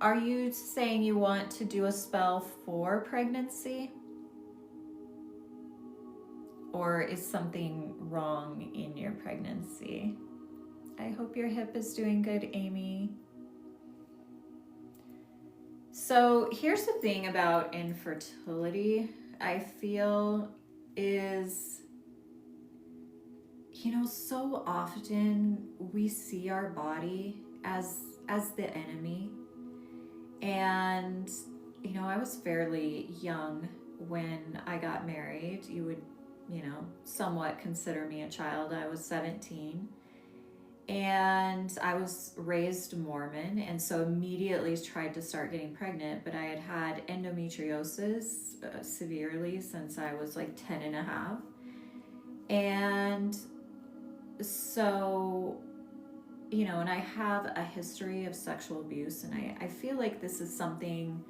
Are you saying you want to do a spell for pregnancy? Or is something wrong in your pregnancy? I hope your hip is doing good, Amy. So here's the thing about infertility, I feel, is, so often we see our body as the enemy. And I was fairly young when I got married. You would, somewhat consider me a child. I was 17. And I was raised Mormon, and so immediately tried to start getting pregnant, but I had endometriosis severely since I was like 10 and a half. And so, and I have a history of sexual abuse, and I feel like this is something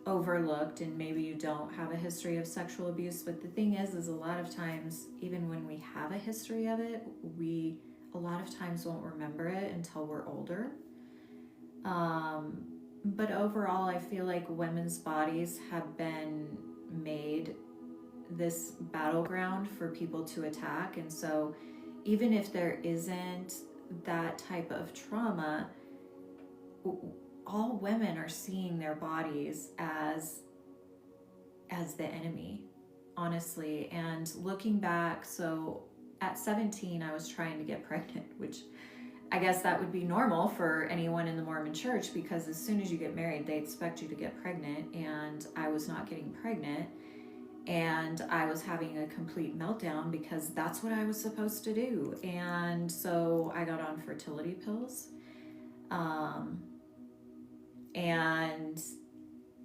overlooked, and maybe you don't have a history of sexual abuse, but the thing is a lot of times, even when we have a history of it, we a lot of times won't remember it until we're older. But overall, I feel like women's bodies have been made this battleground for people to attack. And so even if there isn't that type of trauma, all women are seeing their bodies as the enemy, honestly. And looking back, so at 17, I was trying to get pregnant, which I guess that would be normal for anyone in the Mormon church, because as soon as you get married, they expect you to get pregnant. And I was not getting pregnant. And I was having a complete meltdown because that's what I was supposed to do. And so I got on fertility pills. And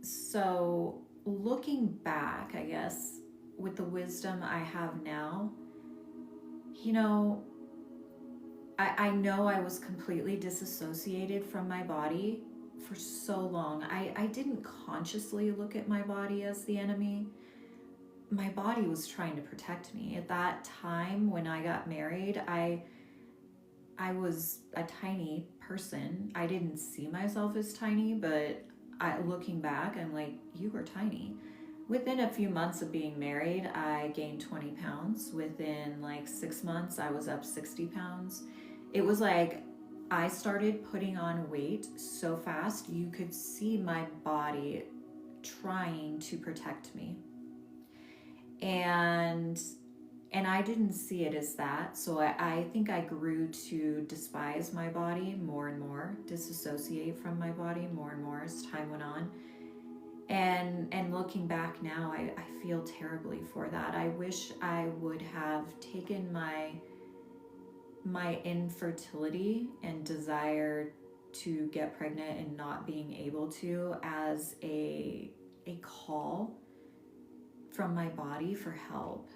so looking back, I guess, with the wisdom I have now, I know I was completely disassociated from my body for so long. I didn't consciously look at my body as the enemy. My body was trying to protect me. At that time when I got married, I was a tiny person. I didn't see myself as tiny, but looking back, I'm like, you were tiny. Within a few months of being married, I gained 20 pounds. Within like 6 months, I was up 60 pounds. It was like I started putting on weight so fast, you could see my body trying to protect me. And I didn't see it as that. So I think I grew to despise my body more and more, disassociate from my body more and more as time went on. And looking back now, I feel terribly for that. I wish I would have taken my infertility and desire to get pregnant and not being able to as a call from my body for help.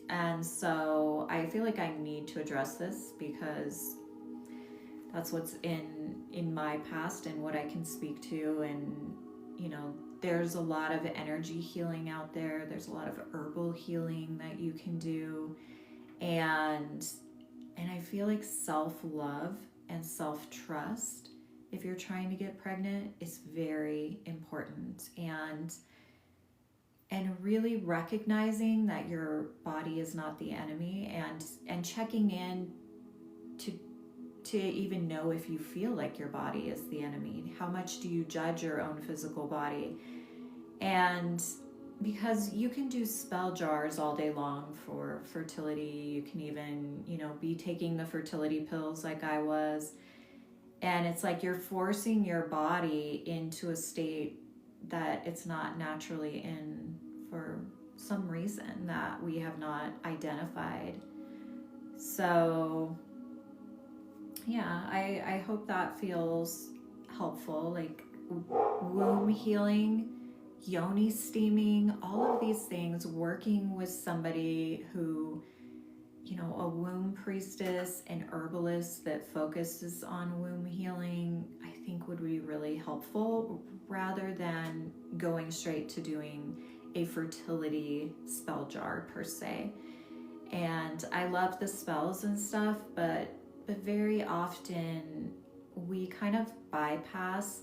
And so I feel like I need to address this because that's what's in my past and what I can speak to. And there's a lot of energy healing out there. There's a lot of herbal healing that you can do. And I feel like self-love and self-trust, if you're trying to get pregnant, is very important. And really recognizing that your body is not the enemy, and checking in to even know if you feel like your body is the enemy. How much do you judge your own physical body? And because you can do spell jars all day long for fertility, you can even, be taking the fertility pills like I was. And it's like you're forcing your body into a state that it's not naturally in for some reason that we have not identified. So yeah, I hope that feels helpful. Like womb healing, yoni steaming, all of these things, working with somebody who, a womb priestess, an herbalist that focuses on womb healing, I think would be really helpful, rather than going straight to doing a fertility spell jar per se. And I love the spells and stuff, but very often we kind of bypass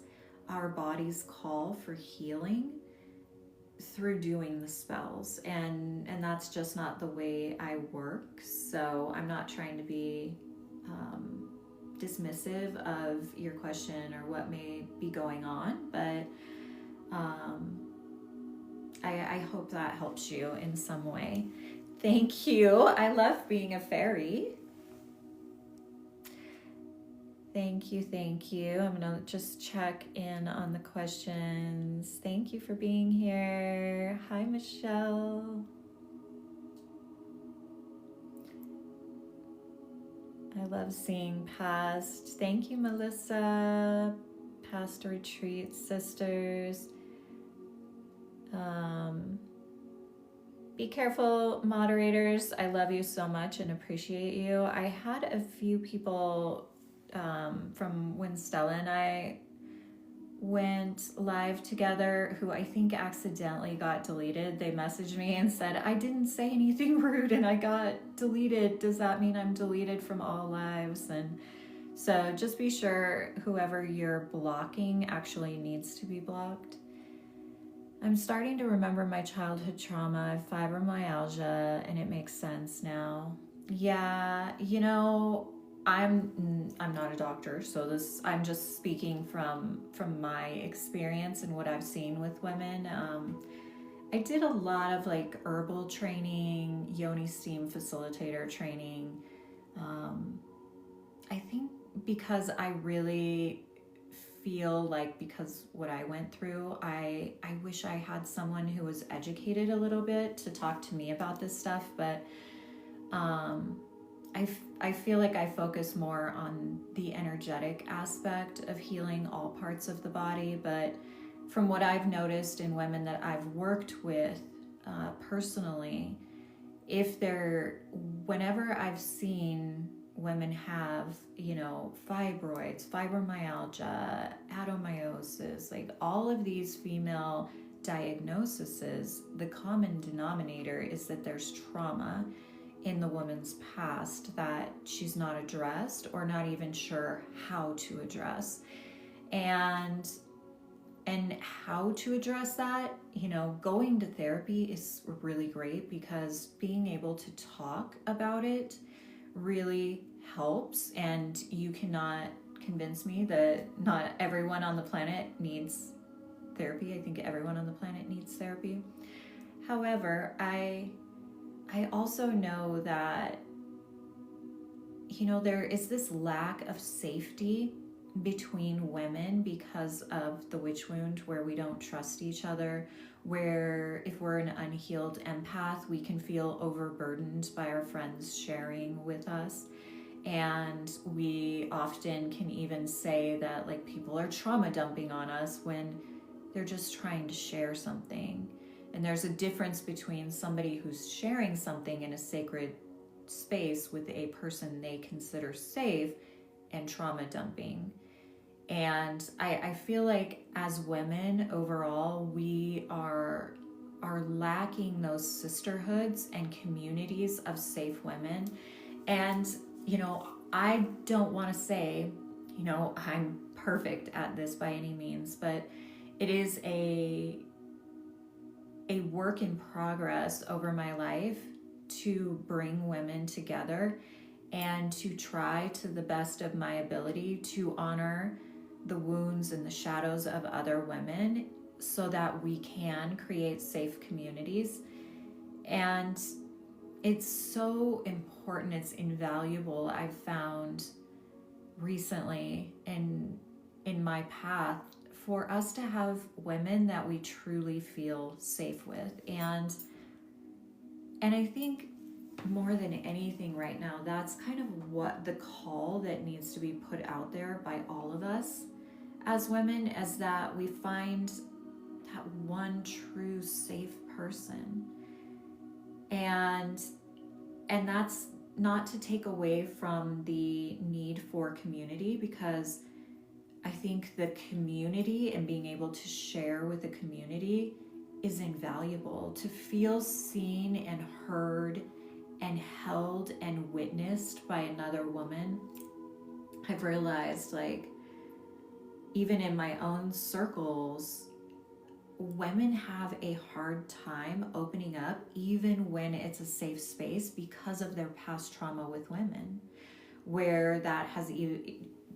our body's call for healing through doing the spells, and that's just not the way I work. So I'm not trying to be dismissive of your question or what may be going on, but I hope that helps you in some way. Thank you. I love being a fairy. Thank you, thank you. I'm gonna just check in on the questions. Thank you for being here. Hi, Michelle. I love seeing past. Thank you, Melissa. Past retreat sisters. Be careful, moderators. I love you so much and appreciate you. I had a few people from when Stella and I went live together who I think accidentally got deleted. They messaged me and said, I didn't say anything rude and I got deleted. Does that mean I'm deleted from all lives? And so just be sure whoever you're blocking actually needs to be blocked. I'm starting to remember my childhood trauma, fibromyalgia, and it makes sense now. Yeah, you know, I'm not a doctor, so I'm just speaking from my experience and what I've seen with women. I did a lot of like herbal training, yoni steam facilitator training. I think because I really feel like, because what I went through, I wish I had someone who was educated a little bit to talk to me about this stuff, but I feel like I focus more on the energetic aspect of healing all parts of the body. But from what I've noticed in women that I've worked with personally, whenever I've seen women have, you know, fibroids, fibromyalgia, adenomyosis, like all of these female diagnoses, the common denominator is that there's trauma in the woman's past that she's not addressed or not even sure how to address. And how to address that, you know, going to therapy is really great, because being able to talk about it really helps. And you cannot convince me that not everyone on the planet needs therapy. I think everyone on the planet needs therapy. However, I also know that, you know, there is this lack of safety between women because of the witch wound, where we don't trust each other, where if we're an unhealed empath, we can feel overburdened by our friends sharing with us. And we often can even say that like people are trauma dumping on us when they're just trying to share something. And there's a difference between somebody who's sharing something in a sacred space with a person they consider safe and trauma dumping. And I feel like as women overall, we are lacking those sisterhoods and communities of safe women. And, you know, I don't want to say, you know, I'm perfect at this by any means, but it is a work in progress over my life to bring women together and to try to the best of my ability to honor the wounds and the shadows of other women so that we can create safe communities. And it's so important, it's invaluable, I've found recently in my path, for us to have women that we truly feel safe with. And I think more than anything right now, that's kind of what the call that needs to be put out there by all of us as women, is that we find that one true safe person. And that's not to take away from the need for community, because I think the community and being able to share with the community is invaluable. To feel seen and heard and held and witnessed by another woman, I've realized, like, even in my own circles, women have a hard time opening up, even when it's a safe space, because of their past trauma with women, where that has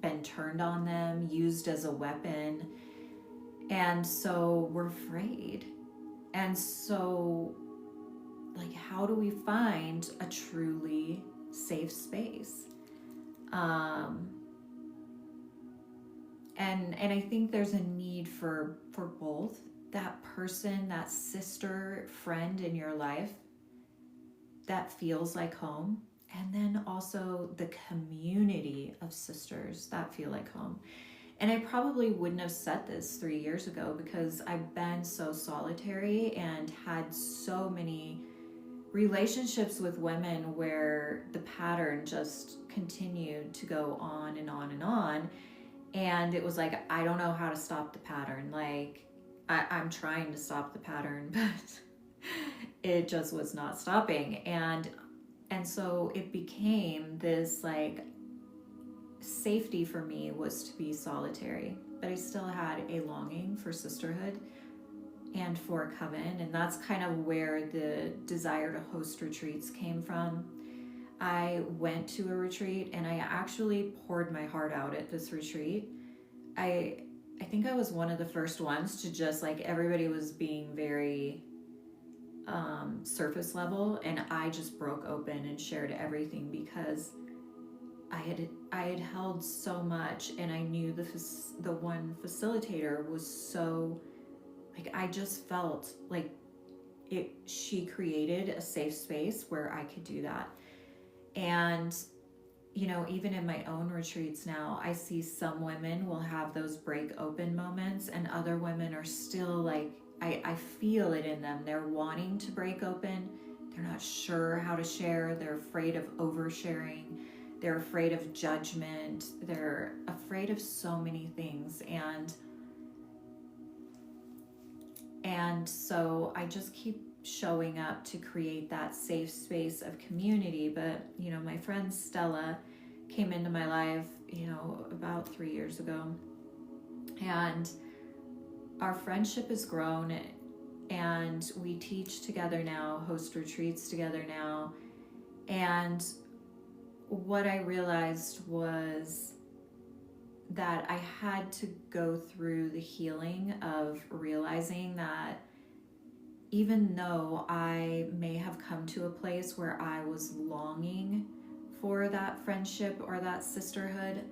been turned on them, used as a weapon. And so we're afraid. And so, like, how do we find a truly safe space? And I think there's a need for both. That person, that sister, friend in your life that feels like home, and then also the community of sisters that feel like home. And I probably wouldn't have said this 3 years ago, because I've been so solitary and had so many relationships with women where the pattern just continued to go on and on and on. And it was like, I don't know how to stop the pattern. Like, I'm trying to stop the pattern, but it just was not stopping. And so it became this, like, safety for me was to be solitary, but I still had a longing for sisterhood and for a coven. And that's kind of where the desire to host retreats came from. I went to a retreat and I actually poured my heart out at this retreat. I think I was one of the first ones to just, like, everybody was being very surface level, and I just broke open and shared everything, because I had held so much, and I knew the one facilitator was so, like, I just felt like she created a safe space where I could do that. And you know, even in my own retreats now, I see some women will have those break open moments, and other women are still like, I feel it in them. They're wanting to break open. They're not sure how to share. They're afraid of oversharing. They're afraid of judgment. They're afraid of so many things. And so I just keep showing up to create that safe space of community. But, you know, my friend Stella came into my life, you know, about 3 years ago. And our friendship has grown, and we teach together now, host retreats together now. And what I realized was that I had to go through the healing of realizing that even though I may have come to a place where I was longing for that friendship or that sisterhood,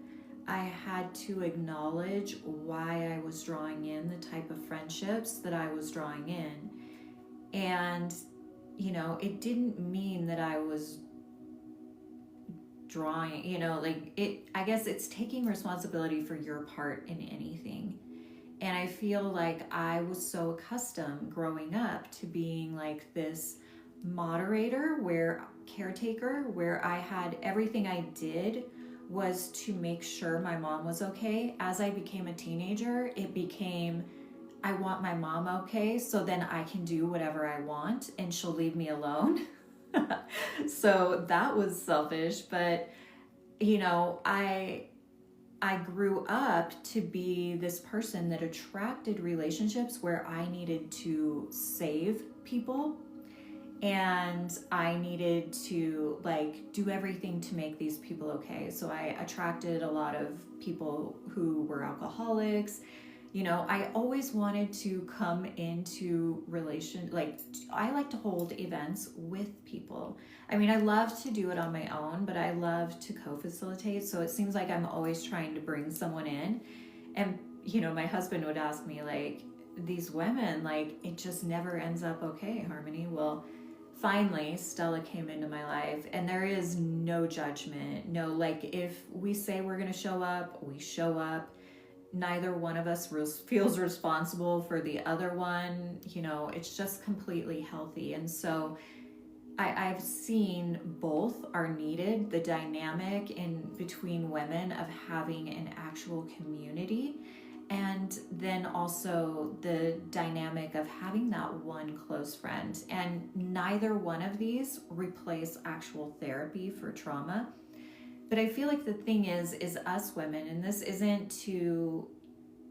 I had to acknowledge why I was drawing in the type of friendships that I was drawing in. And, you know, it didn't mean that I was drawing, you know, like, I guess it's taking responsibility for your part in anything. And I feel like I was so accustomed growing up to being like this moderator, caretaker, where I had everything I did was to make sure my mom was okay. As I became a teenager, it became, I want my mom okay, so then I can do whatever I want and she'll leave me alone. So that was selfish, but, you know, I grew up to be this person that attracted relationships where I needed to save people, and I needed to, like, do everything to make these people okay. So I attracted a lot of people who were alcoholics. You know, I always wanted to come into I like to hold events with people. I mean, I love to do it on my own, but I love to co-facilitate. So it seems like I'm always trying to bring someone in. And, you know, my husband would ask me, like, these women, like, it just never ends up okay, Harmony. Well, finally, Stella came into my life, and there is no judgment. No, like, if we say we're going to show up, we show up. Neither one of us feels responsible for the other one. You know, it's just completely healthy. And so I've seen both are needed, the dynamic in between women of having an actual community, and then also the dynamic of having that one close friend. And neither one of these replace actual therapy for trauma. But I feel like the thing is us women, and this isn't to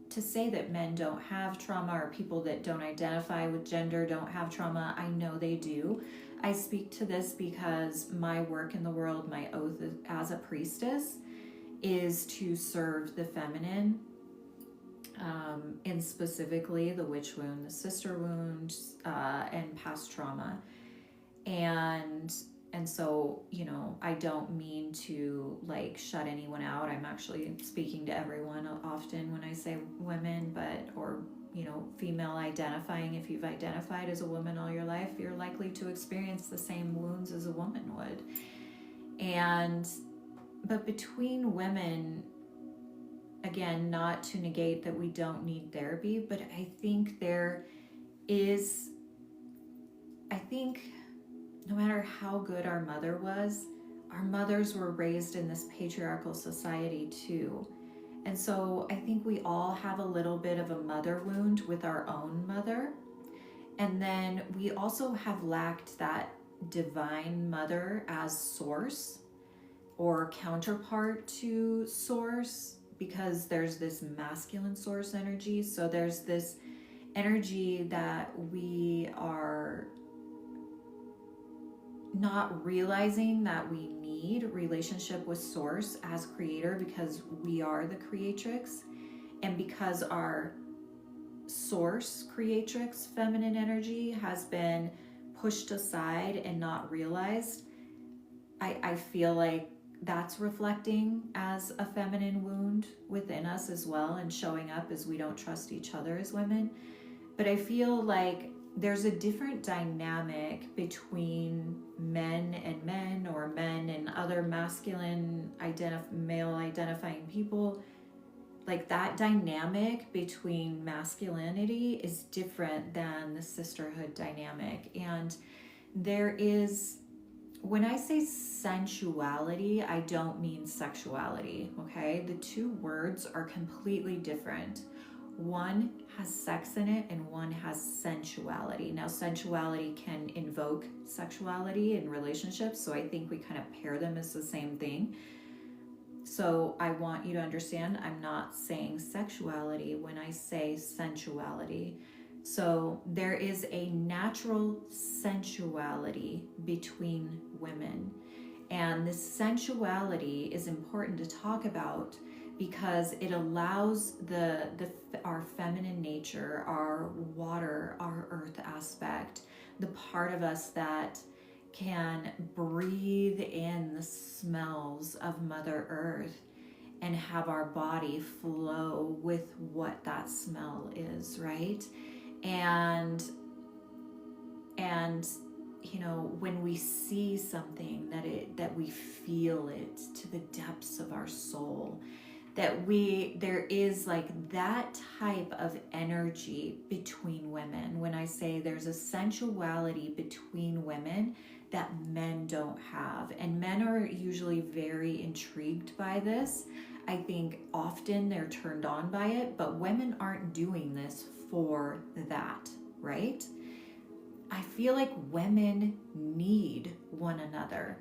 to say that men don't have trauma, or people that don't identify with gender don't have trauma. I know they do. I speak to this because my work in the world, my oath as a priestess, is to serve the feminine, and specifically the witch wound, the sister wound, and past trauma. And so, you know, I don't mean to like shut anyone out. I'm actually speaking to everyone often when I say women, or, you know, female identifying. If you've identified as a woman all your life, you're likely to experience the same wounds as a woman would. But between women, again, not to negate that we don't need therapy, but I think no matter how good our mother was, our mothers were raised in this patriarchal society too. And so I think we all have a little bit of a mother wound with our own mother. And then we also have lacked that divine mother as source or counterpart to source, because there's this masculine source energy. So there's this energy that we are not realizing that we need relationship with source as creator, because we are the creatrix, and because our source creatrix feminine energy has been pushed aside and not realized. I feel like that's reflecting as a feminine wound within us as well, and showing up as we don't trust each other as women. But I feel like there's a different dynamic between men and men, or men and other masculine male identifying people. Like that dynamic between masculinity is different than the sisterhood dynamic. And there is, when I say sensuality, I don't mean sexuality, okay? The two words are completely different. One has sex in it and one has sensuality. Now, sensuality can invoke sexuality in relationships, so I think we kind of pair them as the same thing. So I want you to understand, I'm not saying sexuality when I say sensuality. So there is a natural sensuality between women. And this sensuality is important to talk about because it allows our feminine nature, our water, our earth aspect, the part of us that can breathe in the smells of Mother Earth and have our body flow with what that smell is, right? And you know, when we see something, that we feel it to the depths of our soul, there is like that type of energy between women. When I say there's a sensuality between women that men don't have, and men are usually very intrigued by this. I think often they're turned on by it, but women aren't doing this for that, right? I feel like women need one another.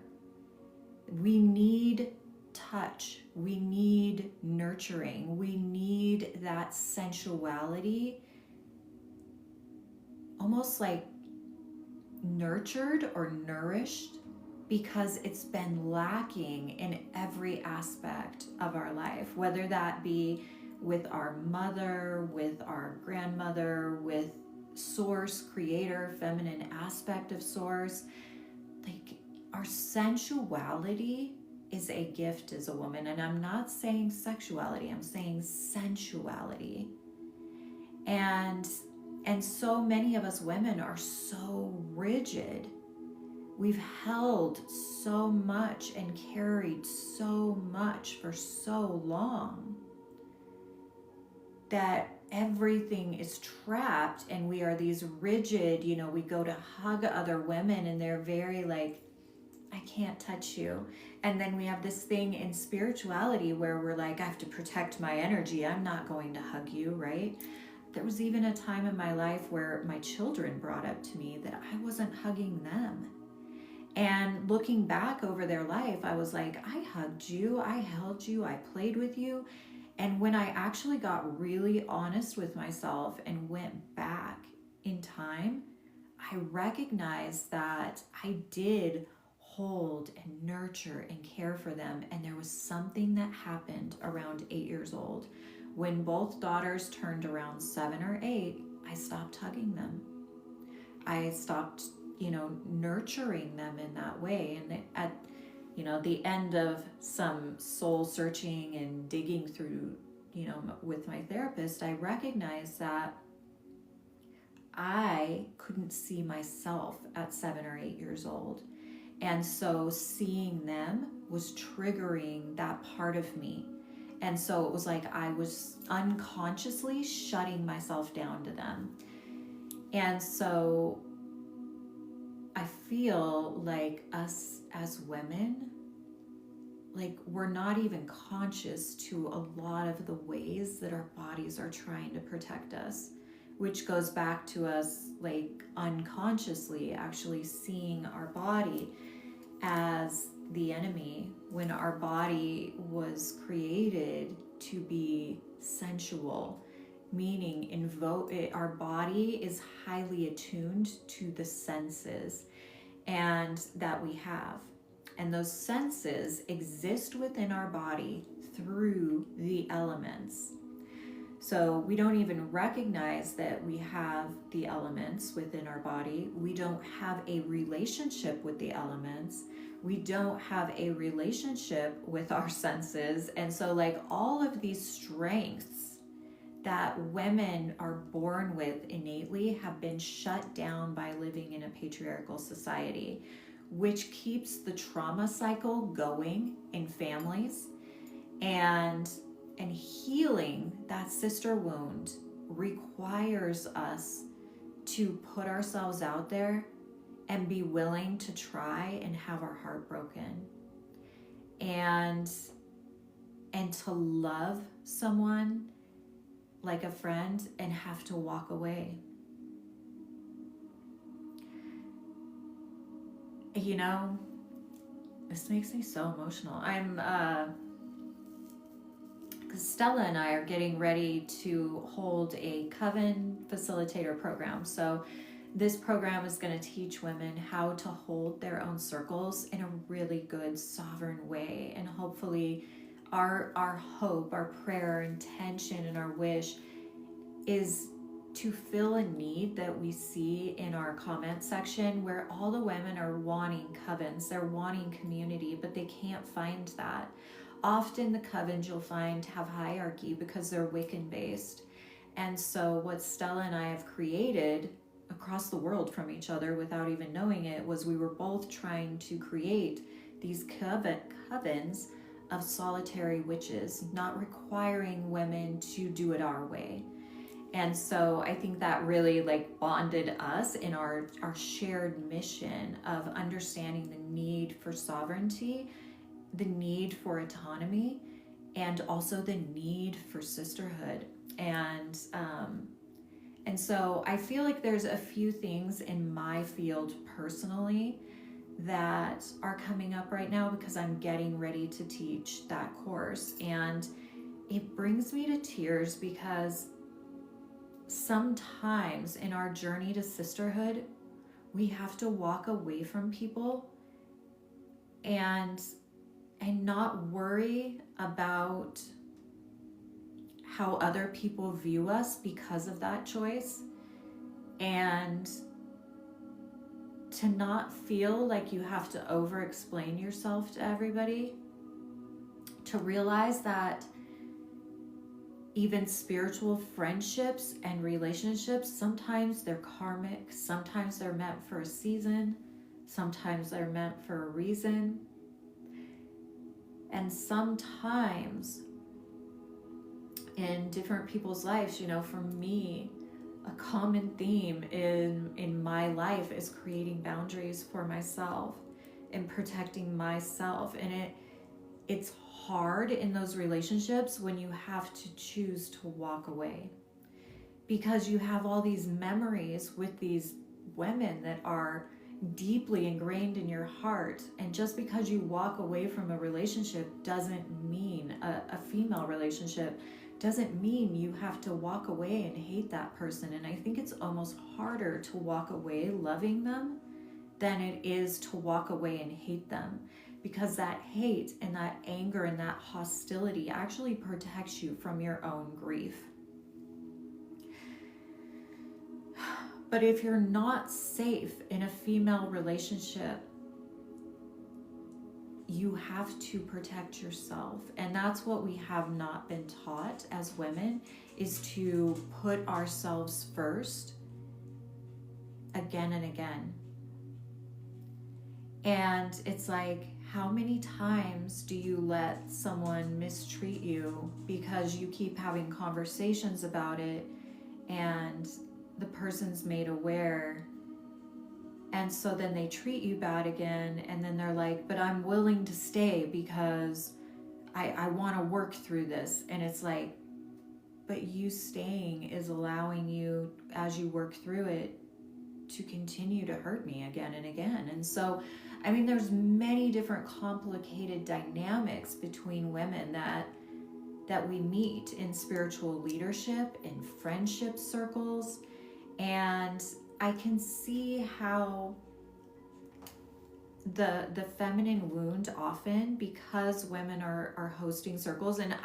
We need touch, we need nurturing, we need that sensuality, almost like nurtured or nourished, because it's been lacking in every aspect of our life, whether that be with our mother, with our grandmother, with source, creator, feminine aspect of source. Like, our sensuality is a gift as a woman. And I'm not saying sexuality, I'm saying sensuality. And so many of us women are so rigid. We've held so much and carried so much for so long that everything is trapped, and we are these rigid, you know, we go to hug other women and they're very like, I can't touch you. And then we have this thing in spirituality where we're like, I have to protect my energy, I'm not going to hug you, right? There was even a time in my life where my children brought up to me that I wasn't hugging them. And looking back over their life, I was like, I hugged you, I held you, I played with you. And when I actually got really honest with myself and went back in time, I recognized that I did hold and nurture and care for them. And there was something that happened around 8 years old. When both daughters turned around 7 or 8, I stopped hugging them. I stopped, nurturing them in that way. And at, the end of some soul searching and digging through, with my therapist, I recognized that I couldn't see myself at 7 or 8 years old. And so seeing them was triggering that part of me. And so it was like I was unconsciously shutting myself down to them. And so I feel like us as women, like we're not even conscious to a lot of the ways that our bodies are trying to protect us, which goes back to us like unconsciously actually seeing our body as the enemy, when our body was created to be sensual, meaning our body is highly attuned to the senses and that we have. And those senses exist within our body through the elements. So we don't even recognize that we have the elements within our body. We don't have a relationship with the elements. We don't have a relationship with our senses. And so like all of these strengths that women are born with innately have been shut down by living in a patriarchal society, which keeps the trauma cycle going in families. And healing that sister wound requires us to put ourselves out there and be willing to try and have our heart broken, and to love someone like a friend and have to walk away. This makes me so emotional. Because Stella and I are getting ready to hold a coven facilitator program. So this program is going to teach women how to hold their own circles in a really good sovereign way. And hopefully our hope, our prayer, our intention, and our wish is to fill a need that we see in our comment section, where all the women are wanting covens, they're wanting community, but they can't find that. Often the covens you'll find have hierarchy because they're Wiccan based. And so what Stella and I have created across the world from each other without even knowing it was we were both trying to create these covens of solitary witches, not requiring women to do it our way. And so I think that really like bonded us in our shared mission of understanding the need for sovereignty, the need for autonomy, and also the need for sisterhood. And so I feel like there's a few things in my field personally that are coming up right now because I'm getting ready to teach that course. And it brings me to tears because sometimes in our journey to sisterhood, we have to walk away from people and not worry about how other people view us because of that choice, and to not feel like you have to over-explain yourself to everybody, to realize that even spiritual friendships and relationships, sometimes they're karmic, sometimes they're meant for a season, sometimes they're meant for a reason. And sometimes in different people's lives, for me, a common theme in my life is creating boundaries for myself and protecting myself. And it's hard in those relationships when you have to choose to walk away, because you have all these memories with these women that are deeply ingrained in your heart. And just because you walk away from a relationship doesn't mean, a female relationship doesn't mean you have to walk away and hate that person. And I think it's almost harder to walk away loving them than it is to walk away and hate them, because that hate and that anger and that hostility actually protects you from your own grief. But if you're not safe in a female relationship, you have to protect yourself. And that's what we have not been taught as women, is to put ourselves first again and again. And it's like, how many times do you let someone mistreat you because you keep having conversations about it and the person's made aware, and so then they treat you bad again, and then they're like, but I'm willing to stay because I want to work through this. And it's like, but you staying is allowing you, as you work through it, to continue to hurt me again and again. And so, I mean, there's many different complicated dynamics between women that we meet in spiritual leadership, in friendship circles. And I can see how the feminine wound often, because women are hosting circles, and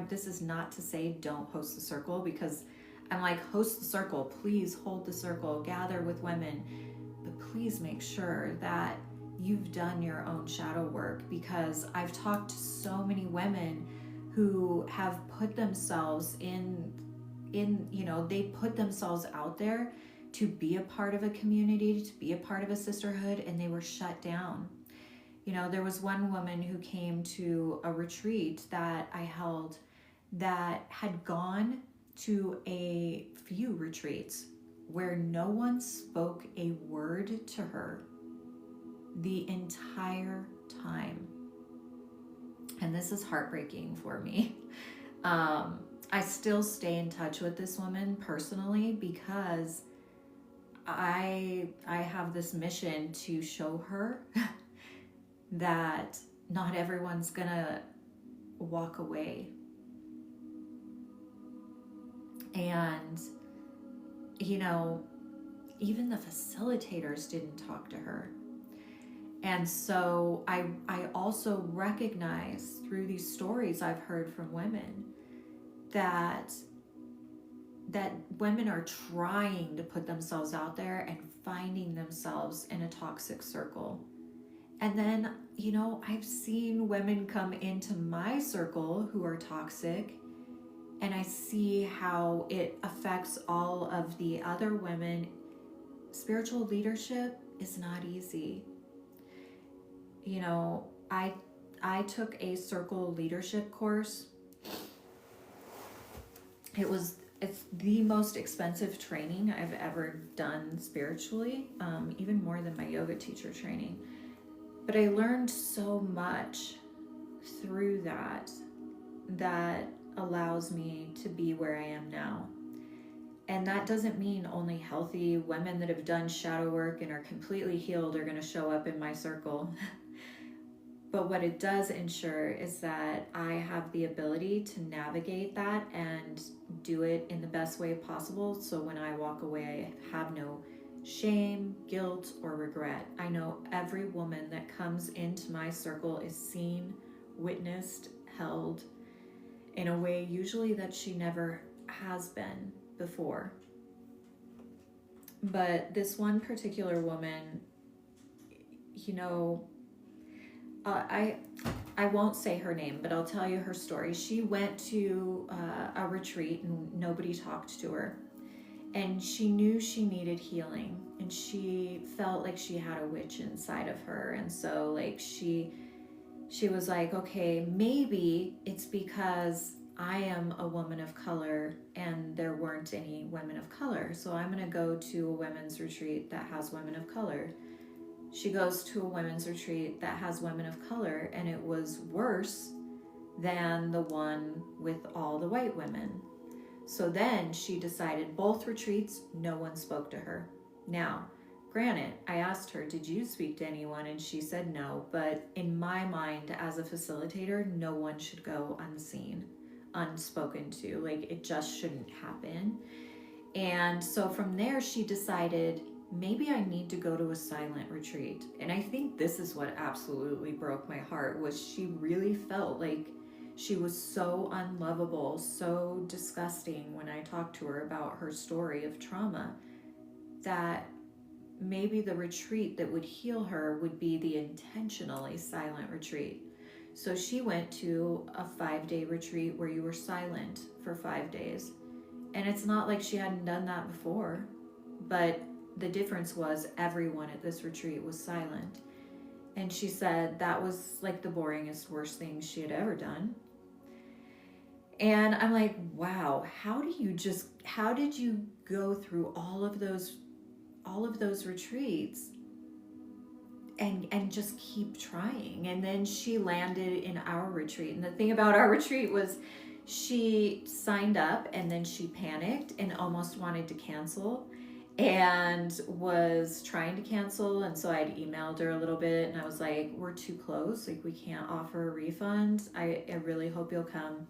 this is not to say don't host the circle, because I'm like, host the circle, please hold the circle, gather with women, but please make sure that you've done your own shadow work, because I've talked to so many women who have put themselves in they put themselves out there to be a part of a community, to be a part of a sisterhood, and they were shut down. There was one woman who came to a retreat that I held that had gone to a few retreats where no one spoke a word to her the entire time. And this is heartbreaking for me. I still stay in touch with this woman personally, because I have this mission to show her that not everyone's gonna walk away. And even the facilitators didn't talk to her. And so I also recognize through these stories I've heard from women that women are trying to put themselves out there and finding themselves in a toxic circle. And then, I've seen women come into my circle who are toxic, and I see how it affects all of the other women. Spiritual leadership is not easy. I took a circle leadership course. It's the most expensive training I've ever done spiritually, even more than my yoga teacher training. But I learned so much through that allows me to be where I am now. And that doesn't mean only healthy women that have done shadow work and are completely healed are going to show up in my circle. But what it does ensure is that I have the ability to navigate that and do it in the best way possible. So when I walk away, I have no shame, guilt, or regret. I know every woman that comes into my circle is seen, witnessed, held in a way usually that she never has been before. But this one particular woman, I won't say her name, but I'll tell you her story. She went to a retreat and nobody talked to her. And she knew she needed healing. And she felt like she had a witch inside of her. And so she was like, okay, maybe it's because I am a woman of color and there weren't any women of color. So I'm going to go to a women's retreat that has women of color. She goes to a women's retreat that has women of color, and it was worse than the one with all the white women. So then she decided both retreats, no one spoke to her. Now, granted, I asked her, did you speak to anyone? And she said no. But in my mind, as a facilitator, no one should go unseen, unspoken to. Like, it just shouldn't happen. And so from there, she decided, maybe I need to go to a silent retreat. And I think this is what absolutely broke my heart, was she really felt like she was so unlovable, so disgusting when I talked to her about her story of trauma, that maybe the retreat that would heal her would be the intentionally silent retreat. So she went to a 5-day retreat where you were silent for 5 days. And it's not like she hadn't done that before, but the difference was everyone at this retreat was silent. And she said that was like the boringest, worst thing she had ever done. And I'm like, wow, how did you go through all of those retreats and just keep trying? And then she landed in our retreat. And the thing about our retreat was, she signed up and then she panicked and almost wanted to cancel and was trying to cancel. And so I'd emailed her a little bit and I was like, we're too close. Like, we can't offer a refund. I really hope you'll come.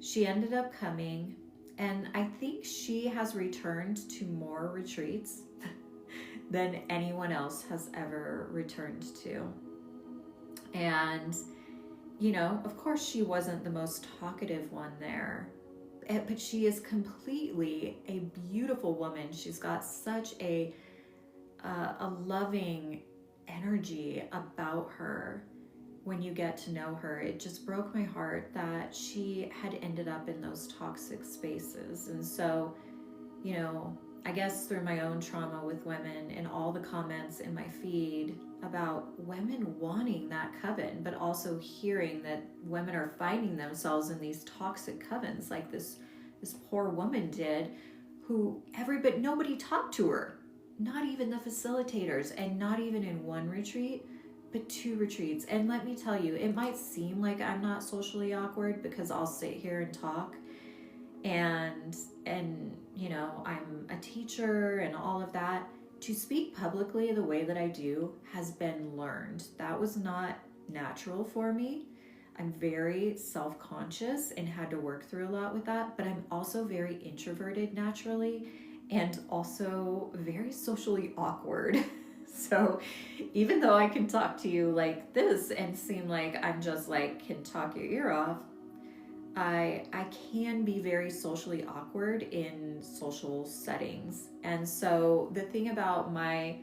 She ended up coming, and I think she has returned to more retreats than anyone else has ever returned to. And, you know, of course she wasn't the most talkative one there, but she is completely a beautiful woman. She's got such a loving energy about her. When you get to know her, it just broke my heart that she had ended up in those toxic spaces. And so, you know, I guess through my own trauma with women and all the comments in my feed about women wanting that coven, but also hearing that women are finding themselves in these toxic covens like this poor woman did, but nobody talked to her, not even the facilitators, and not even in one retreat, but 2 retreats. And let me tell you, it might seem like I'm not socially awkward because I'll sit here and talk, and you know, I'm a teacher and all of that. To speak publicly the way that I do has been learned. That was not natural for me. I'm very self-conscious and had to work through a lot with that, but I'm also very introverted naturally and also very socially awkward. So even though I can talk to you like this and seem like I'm just like can talk your ear off, I can be very socially awkward in social settings. And so the thing about my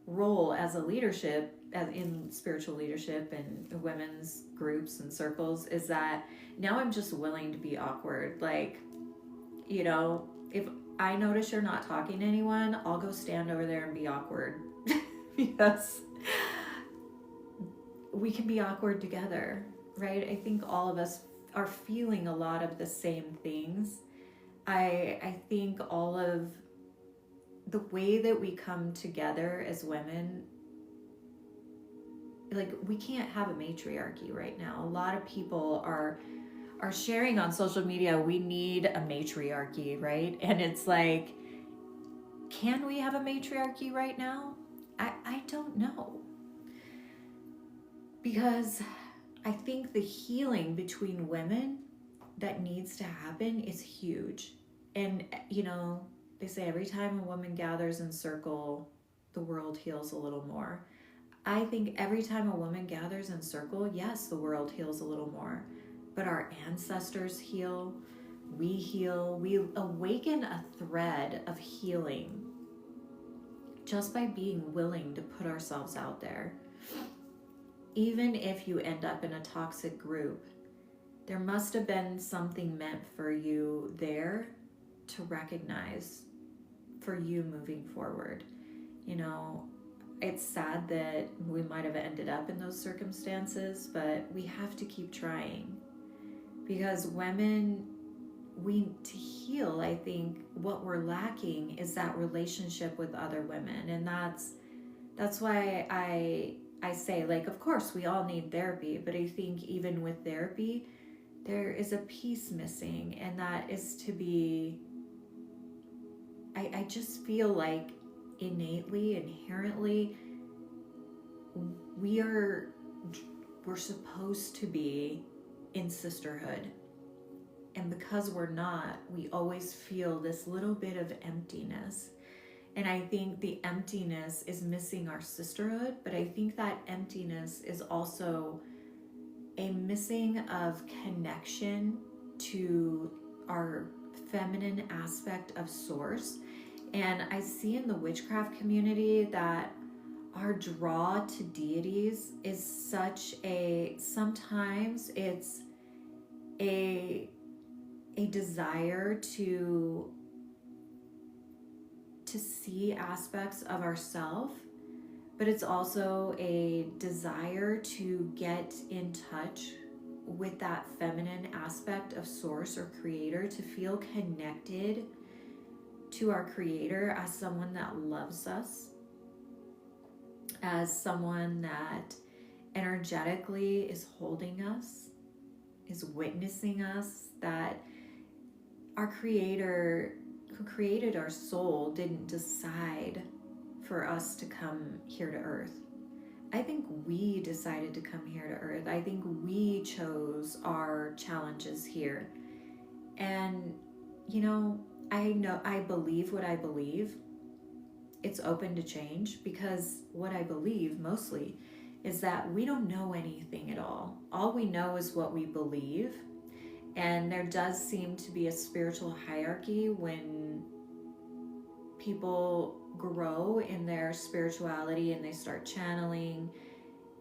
role as a leadership, as in spiritual leadership and women's groups and circles, is that now I'm just willing to be awkward. Like, you know, if I notice you're not talking to anyone, I'll go stand over there and be awkward. Because we can be awkward together, right? I think all of us are feeling a lot of the same things. I think all of the way that we come together as women, like, we can't have a matriarchy right now. A lot of people are sharing on social media, we need a matriarchy, right? And it's like, can we have a matriarchy right now? I don't know. Because I think the healing between women that needs to happen is huge. And, you know, they say every time a woman gathers in circle, the world heals a little more. I think every time a woman gathers in circle, yes, the world heals a little more. But our ancestors heal, we awaken a thread of healing just by being willing to put ourselves out there. Even if you end up in a toxic group, there must have been something meant for you there to recognize for you moving forward. You know, it's sad that we might have ended up in those circumstances, but we have to keep trying. Because women, to heal, I think what we're lacking is that relationship with other women. And that's why I say, like, of course we all need therapy, but I think even with therapy, there is a piece missing, and that is to be, I just feel like innately, inherently, we're supposed to be in sisterhood. And because we're not, we always feel this little bit of emptiness. And I think the emptiness is missing our sisterhood, but I think that emptiness is also a missing of connection to our feminine aspect of source. And I see in the witchcraft community that our draw to deities is such a, sometimes it's a desire to see aspects of ourself, but it's also a desire to get in touch with that feminine aspect of source or creator, to feel connected to our creator as someone that loves us, as someone that energetically is holding us, is witnessing us, that our creator who created our soul didn't decide for us to come here to earth. I think we decided to come here to earth. I think we chose our challenges here. And, I believe what I believe. It's open to change, because what I believe mostly is that we don't know anything at all. All we know is what we believe. And there does seem to be a spiritual hierarchy when people grow in their spirituality and they start channeling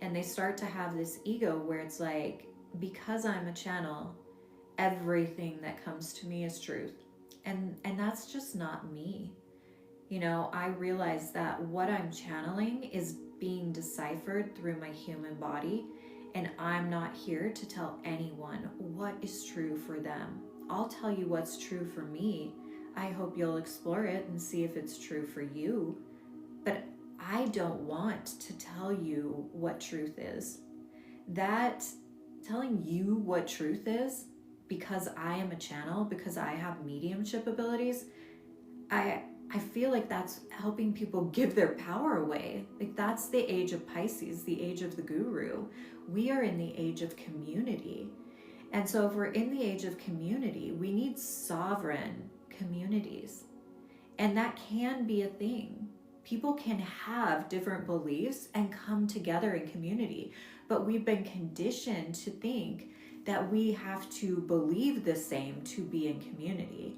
and they start to have this ego where it's like, because I'm a channel, everything that comes to me is truth. And that's just not me. I realize that what I'm channeling is being deciphered through my human body, and I'm not here to tell anyone what is true for them. I'll tell you what's true for me. I hope you'll explore it and see if it's true for you. But I don't want to tell you what truth is. That telling you what truth is, because I am a channel, because I have mediumship abilities, I feel like that's helping people give their power away. Like, that's the age of Pisces, the age of the guru. We are in the age of community. And so if we're in the age of community, we need sovereign communities. And that can be a thing. People can have different beliefs and come together in community. But we've been conditioned to think that we have to believe the same to be in community.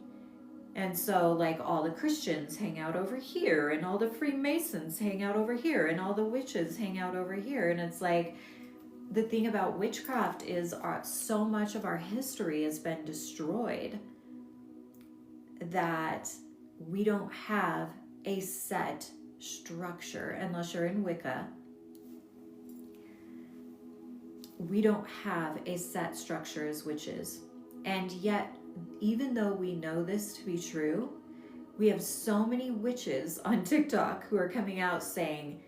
And so, like, all the Christians hang out over here, and all the Freemasons hang out over here, and all the witches hang out over here. And it's like, the thing about witchcraft is so much of our history has been destroyed that we don't have a set structure. Unless you're in Wicca, we don't have a set structure as witches. And yet, even though we know this to be true, we have so many witches on TikTok who are coming out saying,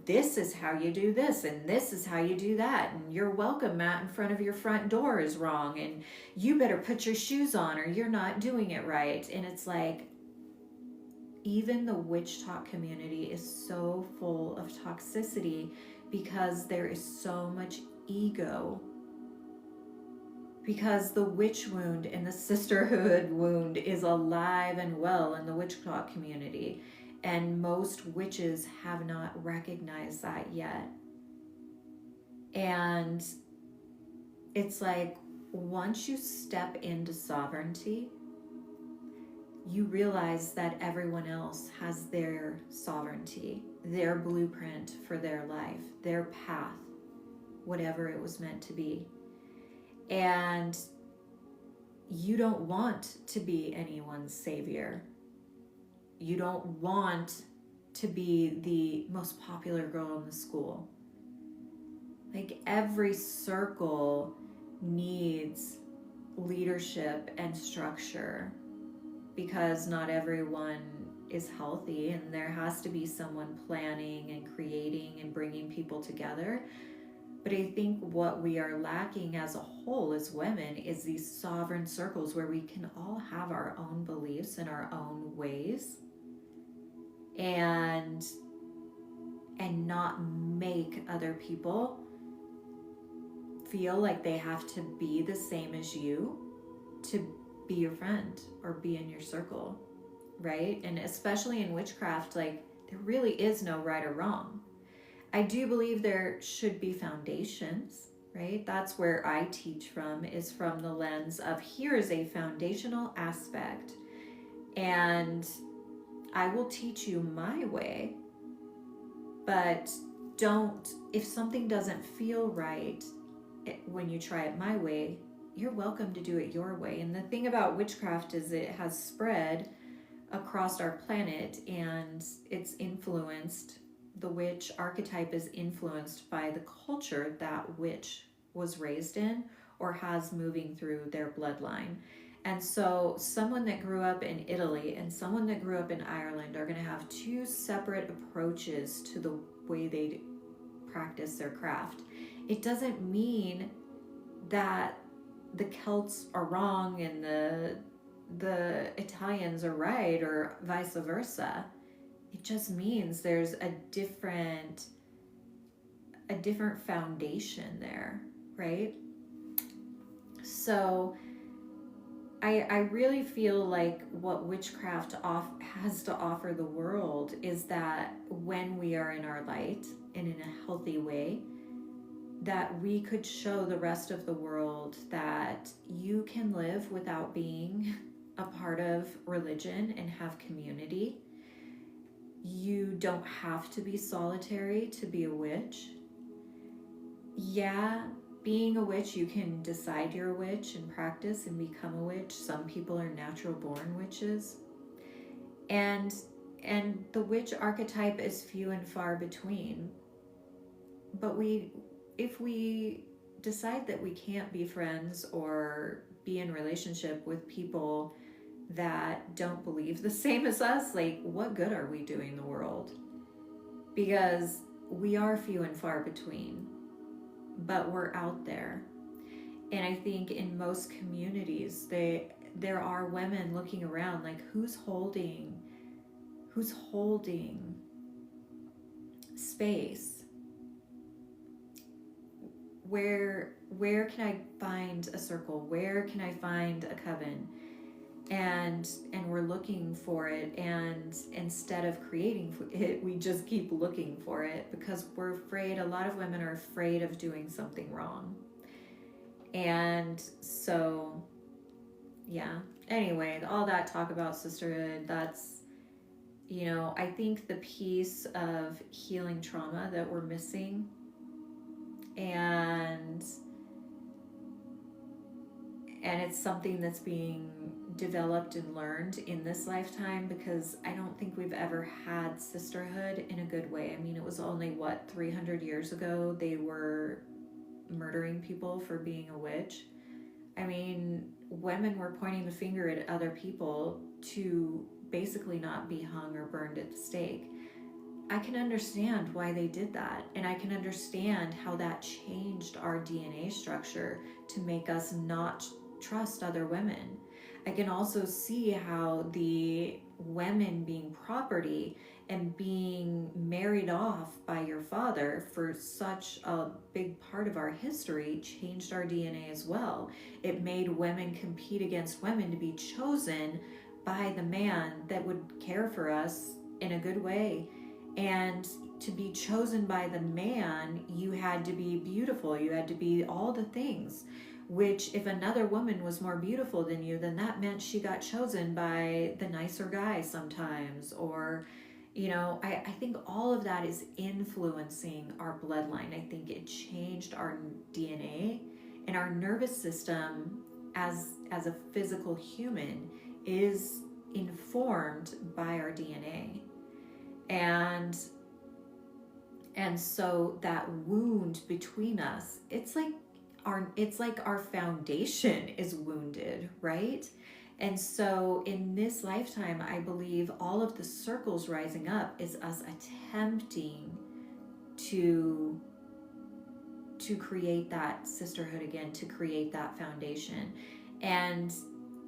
this is how you do this, and this is how you do that, and your welcome mat in front of your front door is wrong, and you better put your shoes on or you're not doing it right. And it's like, even the witch talk community is so full of toxicity because there is so much ego. Because the witch wound and the sisterhood wound is alive and well in the witch talk community. And most witches have not recognized that yet. And it's like, once you step into sovereignty, you realize that everyone else has their sovereignty, their blueprint for their life, their path, whatever it was meant to be. And you don't want to be anyone's savior. You don't want to be the most popular girl in the school. Like, every circle needs leadership and structure, because not everyone is healthy, and there has to be someone planning and creating and bringing people together. But I think what we are lacking as a whole as women is these sovereign circles where we can all have our own beliefs and our own ways. and not make other people feel like they have to be the same as you to be your friend or be in your circle, right? And especially in witchcraft, like, there really is no right or wrong. I do believe there should be foundations, right? That's where I teach from, is from the lens of, here is a foundational aspect, and I will teach you my way, but if something doesn't feel right when you try it my way, you're welcome to do it your way. And the thing about witchcraft is it has spread across our planet, and it's influenced, the witch archetype is influenced by the culture that witch was raised in or has moving through their bloodline. And so someone that grew up in Italy and someone that grew up in Ireland are going to have two separate approaches to the way they practice their craft. It doesn't mean that the Celts are wrong and the Italians are right, or vice versa. It just means there's a different foundation there, right? So I really feel like what witchcraft has to offer the world is that when we are in our light and in a healthy way, that we could show the rest of the world that you can live without being a part of religion and have community. You don't have to be solitary to be a witch. Yeah, being a witch, you can decide you're a witch and practice and become a witch. Some people are natural born witches. And the witch archetype is few and far between. But if we decide that we can't be friends or be in relationship with people that don't believe the same as us, like, what good are we doing the world? Because we are few and far between, but we're out there. And I think in most communities, there are women looking around like, who's holding space? Where can I find a circle? Where can I find a coven? And we're looking for it, and instead of creating it, we just keep looking for it because we're afraid. A lot of women are afraid of doing something wrong. And so, yeah. Anyway, all that talk about sisterhood, that's, I think the piece of healing trauma that we're missing, and it's something that's being developed and learned in this lifetime, because I don't think we've ever had sisterhood in a good way. I mean, it was only 300 years ago they were murdering people for being a witch. I mean, women were pointing the finger at other people to basically not be hung or burned at the stake. I can understand why they did that, and I can understand how that changed our DNA structure to make us not trust other women. I can also see how the women being property and being married off by your father for such a big part of our history changed our DNA as well. It made women compete against women to be chosen by the man that would care for us in a good way. And to be chosen by the man, you had to be beautiful. You had to be all the things, which if another woman was more beautiful than you, then that meant she got chosen by the nicer guy sometimes. Or, I think all of that is influencing our bloodline. I think it changed our DNA, and our nervous system as a physical human is informed by our DNA. And so that wound between us, it's like our foundation is wounded, right? And so in this lifetime, I believe all of the circles rising up is us attempting to create that sisterhood again, to create that foundation. And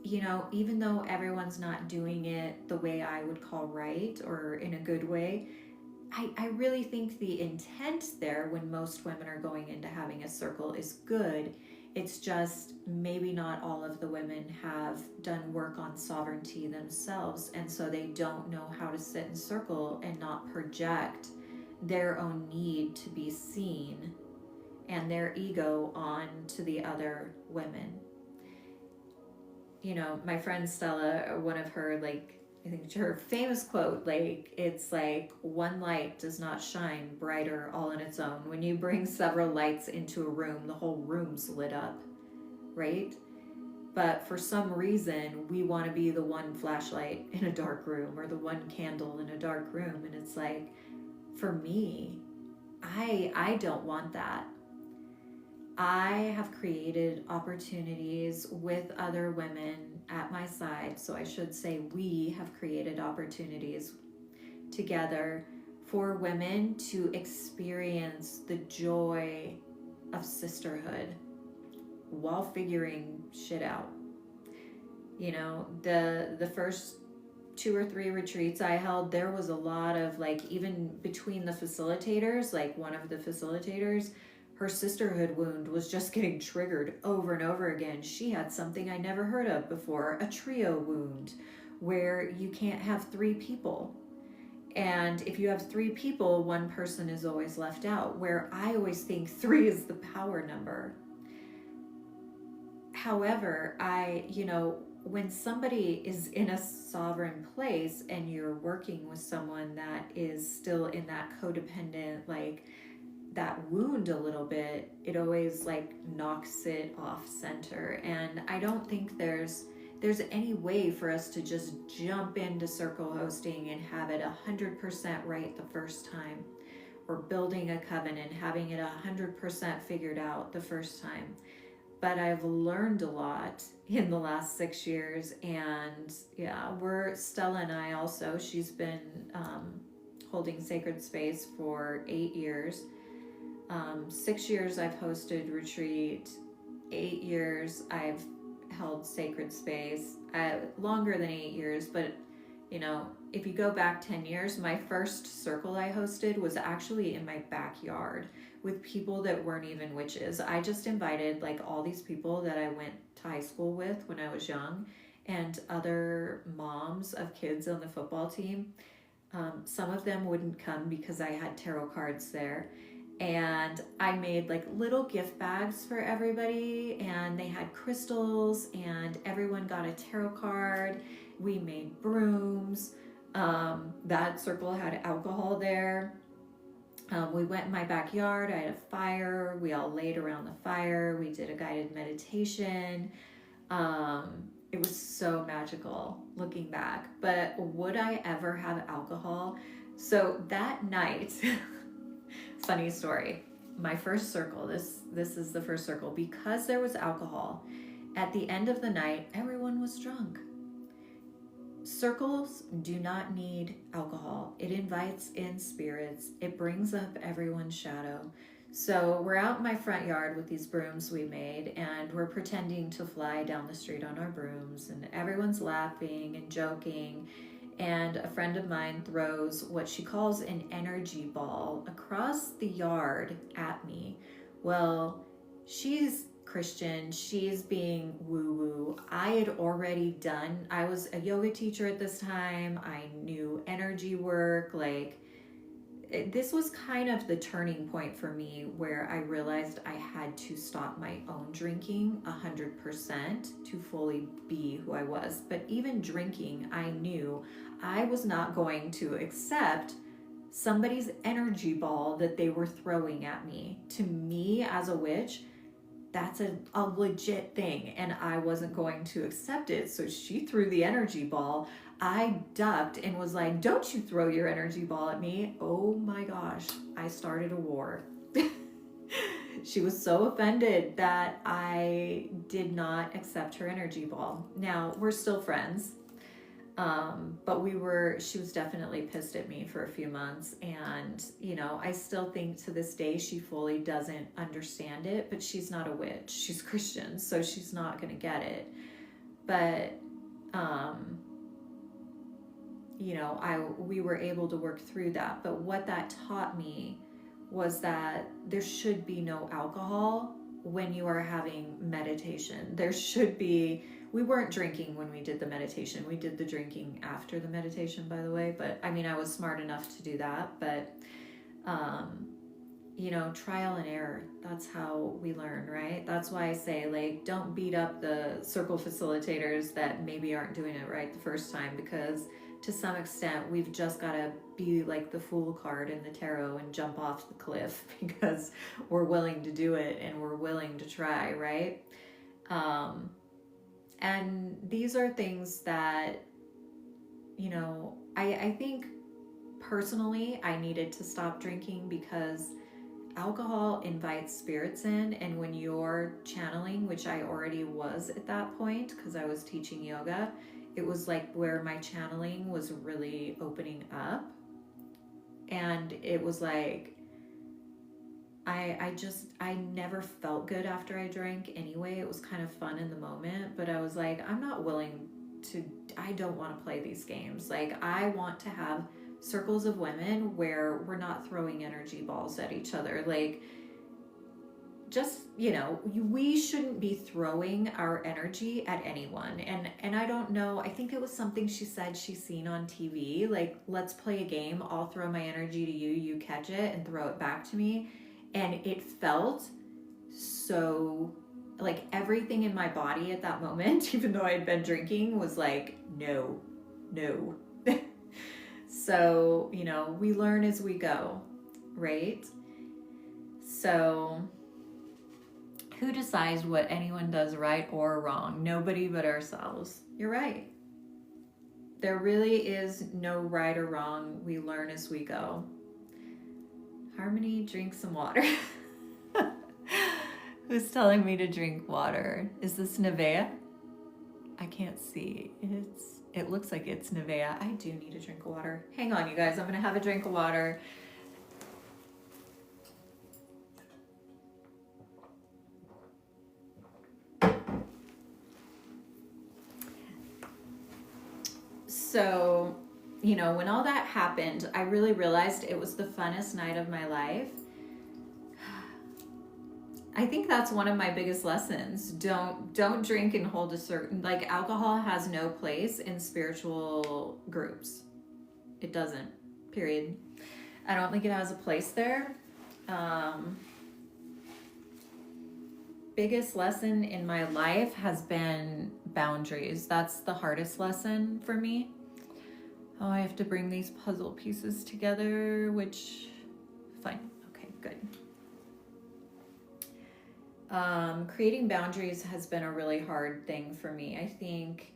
you know, even though everyone's not doing it the way I would call right or in a good way, I really think the intent there when most women are going into having a circle is good. It's just maybe not all of the women have done work on sovereignty themselves, and so they don't know how to sit in circle and not project their own need to be seen and their ego on to the other women. You know, my friend Stella, one of her, like, I think her famous quote, like, it's like, one light does not shine brighter all on its own. When you bring several lights into a room, the whole room's lit up, right? But for some reason, we want to be the one flashlight in a dark room or the one candle in a dark room. And it's like, for me, I don't want that. I have created opportunities with other women at my side. So I should say we have created opportunities together for women to experience the joy of sisterhood while figuring shit out. You know, the first 2 or 3 retreats I held, there was a lot of, like, even between the facilitators, like one of the facilitators, her sisterhood wound was just getting triggered over and over again. She had something I never heard of before, a trio wound, where you can't have 3 people. And if you have 3 people, one person is always left out, where I always think 3 is the power number. However, when somebody is in a sovereign place and you're working with someone that is still in that codependent, like, that wound a little bit, it always, like, knocks it off center. And I don't think there's any way for us to just jump into circle hosting and have it 100% right the first time, or building a covenant, having it 100% figured out the first time. But I've learned a lot in the last 6 years, and yeah, Stella and I also, she's been holding sacred space for 8 years. 6 years I've hosted retreat, 8 years I've held sacred space, longer than 8 years, but you know, if you go back 10 years, my first circle I hosted was actually in my backyard with people that weren't even witches. I just invited, like, all these people that I went to high school with when I was young, and other moms of kids on the football team. Some of them wouldn't come because I had tarot cards there. And I made, like, little gift bags for everybody, and they had crystals, and everyone got a tarot card. We made brooms. That circle had alcohol there. We went in my backyard. I had a fire. We all laid around the fire. We did a guided meditation. It was so magical looking back. But would I ever have alcohol? So that night, funny story, my first circle, this is the first circle, because there was alcohol, at the end of the night, everyone was drunk. Circles do not need alcohol. It invites in spirits. It brings up everyone's shadow. So we're out in my front yard with these brooms we made, and we're pretending to fly down the street on our brooms, and everyone's laughing and joking. And a friend of mine throws what she calls an energy ball across the yard at me. Well, she's Christian, she's being woo-woo. I had already done, I was a yoga teacher at this time. I knew energy work. Like, this was kind of the turning point for me, where I realized I had to stop my own drinking 100% to fully be who I was. But even drinking, I knew I was not going to accept somebody's energy ball that they were throwing at me. To me, as a witch, that's a legit thing, and I wasn't going to accept it. So she threw the energy ball. I ducked and was like, "Don't you throw your energy ball at me." Oh my gosh, I started a war. She was so offended that I did not accept her energy ball. Now, we're still friends. But she was definitely pissed at me for a few months. And, you know, I still think to this day she fully doesn't understand it, but she's not a witch. She's Christian, so she's not going to get it. But, you know, we were able to work through that. But what that taught me was that there should be no alcohol when you are having meditation. There should be, we weren't drinking when we did the meditation. We did the drinking after the meditation, by the way. But I mean, I was smart enough to do that. But, you know, trial and error, that's how we learn, right? That's why I say, like, don't beat up the circle facilitators that maybe aren't doing it right the first time, because to some extent we've just got to be like the fool card in the tarot and jump off the cliff because we're willing to do it and we're willing to try, right? And these are things that, you know, I think personally I needed to stop drinking because alcohol invites spirits in, and when you're channeling, which I already was at that point because I was teaching yoga, it was like where my channeling was really opening up. And it was like I never felt good after I drank anyway. It was kind of fun in the moment, but I was like, I don't want to play these games. Like, I want to have circles of women where we're not throwing energy balls at each other. Like, just, you know, we shouldn't be throwing our energy at anyone. And I don't know, I think it was something she said she's seen on TV, like, let's play a game, I'll throw my energy to you, you catch it and throw it back to me. And it felt so, like, everything in my body at that moment, even though I had been drinking, was like, no. So, you know, we learn as we go, right? So who decides what anyone does right or wrong? Nobody but ourselves. You're right. There really is no right or wrong. We learn as we go. Harmony, drink some water. Who's telling me to drink water? Is this Nevea? I can't see. It looks like it's Nevea. I do need a drink of water. Hang on, you guys. I'm going to have a drink of water. So, you know, when all that happened, I really realized it was the funnest night of my life. I think that's one of my biggest lessons. Don't drink and hold a certain, like, alcohol has no place in spiritual groups. It doesn't, period. I don't think it has a place there. Biggest lesson in my life has been boundaries. That's the hardest lesson for me. Oh, I have to bring these puzzle pieces together, which, fine, okay, good. Creating boundaries has been a really hard thing for me. I think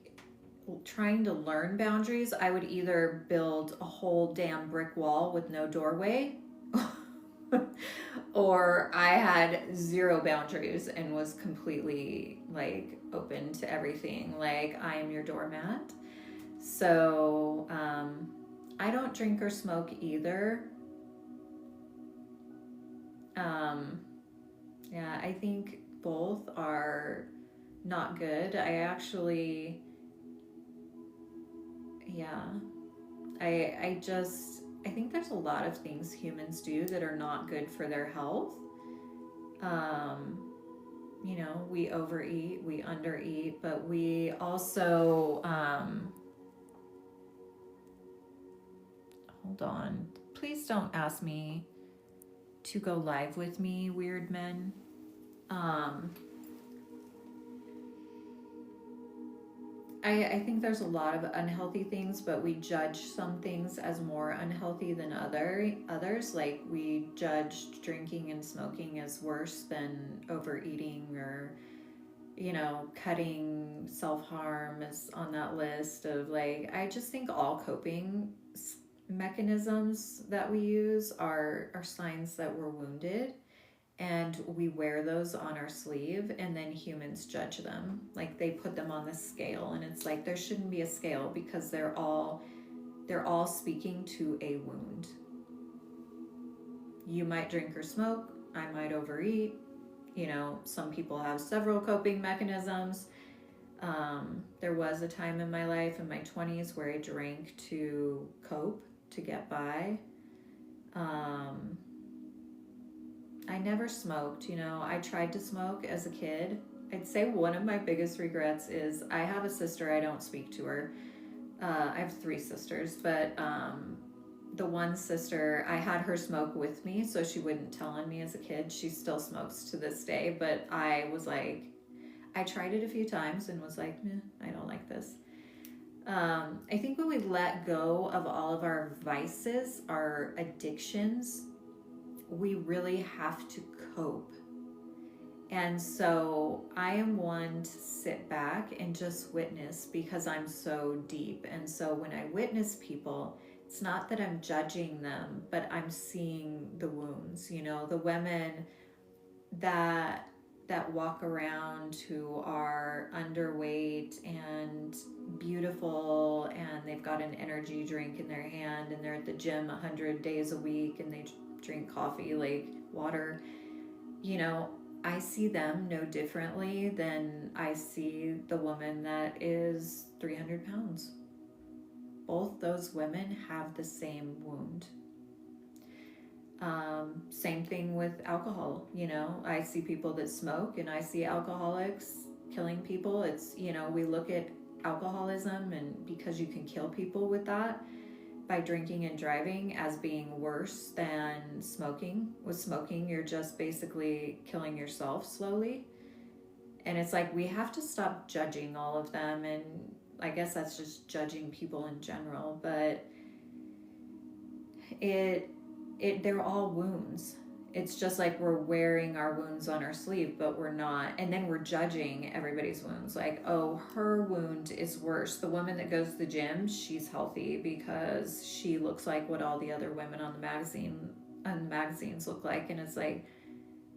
trying to learn boundaries, I would either build a whole damn brick wall with no doorway or I had zero boundaries and was completely, like, open to everything. Like, I am your doormat. So I don't drink or smoke either. Yeah, I think both are not good. I think there's a lot of things humans do that are not good for their health. You know, we overeat, we undereat, but we also, hold on. Please don't ask me to go live with me, weird men. I think there's a lot of unhealthy things, but we judge some things as more unhealthy than others. Like, we judge drinking and smoking as worse than overeating, or, you know, cutting, self-harm is on that list of, like, I just think all coping mechanisms that we use are signs that we're wounded, and we wear those on our sleeve, and then humans judge them. Like, they put them on the scale, and it's like, there shouldn't be a scale, because they're all speaking to a wound. You might drink or smoke, I might overeat. You know, some people have several coping mechanisms. There was a time in my life in my 20s where I drank to cope, to get by. I never smoked, you know. I tried to smoke as a kid. I'd say one of my biggest regrets is I have a sister, I don't speak to her. I have three sisters, but the one sister, I had her smoke with me so she wouldn't tell on me as a kid. She still smokes to this day, but I was like, I tried it a few times and was like, I don't like this. I think when we let go of all of our vices, our addictions, we really have to cope. And so I am one to sit back and just witness because I'm so deep. And so when I witness people, it's not that I'm judging them, but I'm seeing the wounds, you know, the women that walk around who are underweight and beautiful, and they've got an energy drink in their hand, and they're at the gym 100 days a week, and they drink coffee like water. You know, I see them no differently than I see the woman that is 300 pounds. Both those women have the same wound. Same thing with alcohol. You know, I see people that smoke and I see alcoholics killing people. It's, you know, we look at alcoholism and because you can kill people with that by drinking and driving as being worse than smoking. With smoking, you're just basically killing yourself slowly. And it's like we have to stop judging all of them, and I guess that's just judging people in general, but they're all wounds. It's just like we're wearing our wounds on our sleeve, but we're not. And then we're judging everybody's wounds. Like, oh, her wound is worse. The woman that goes to the gym, she's healthy because she looks like what all the other women on the magazines look like. And it's like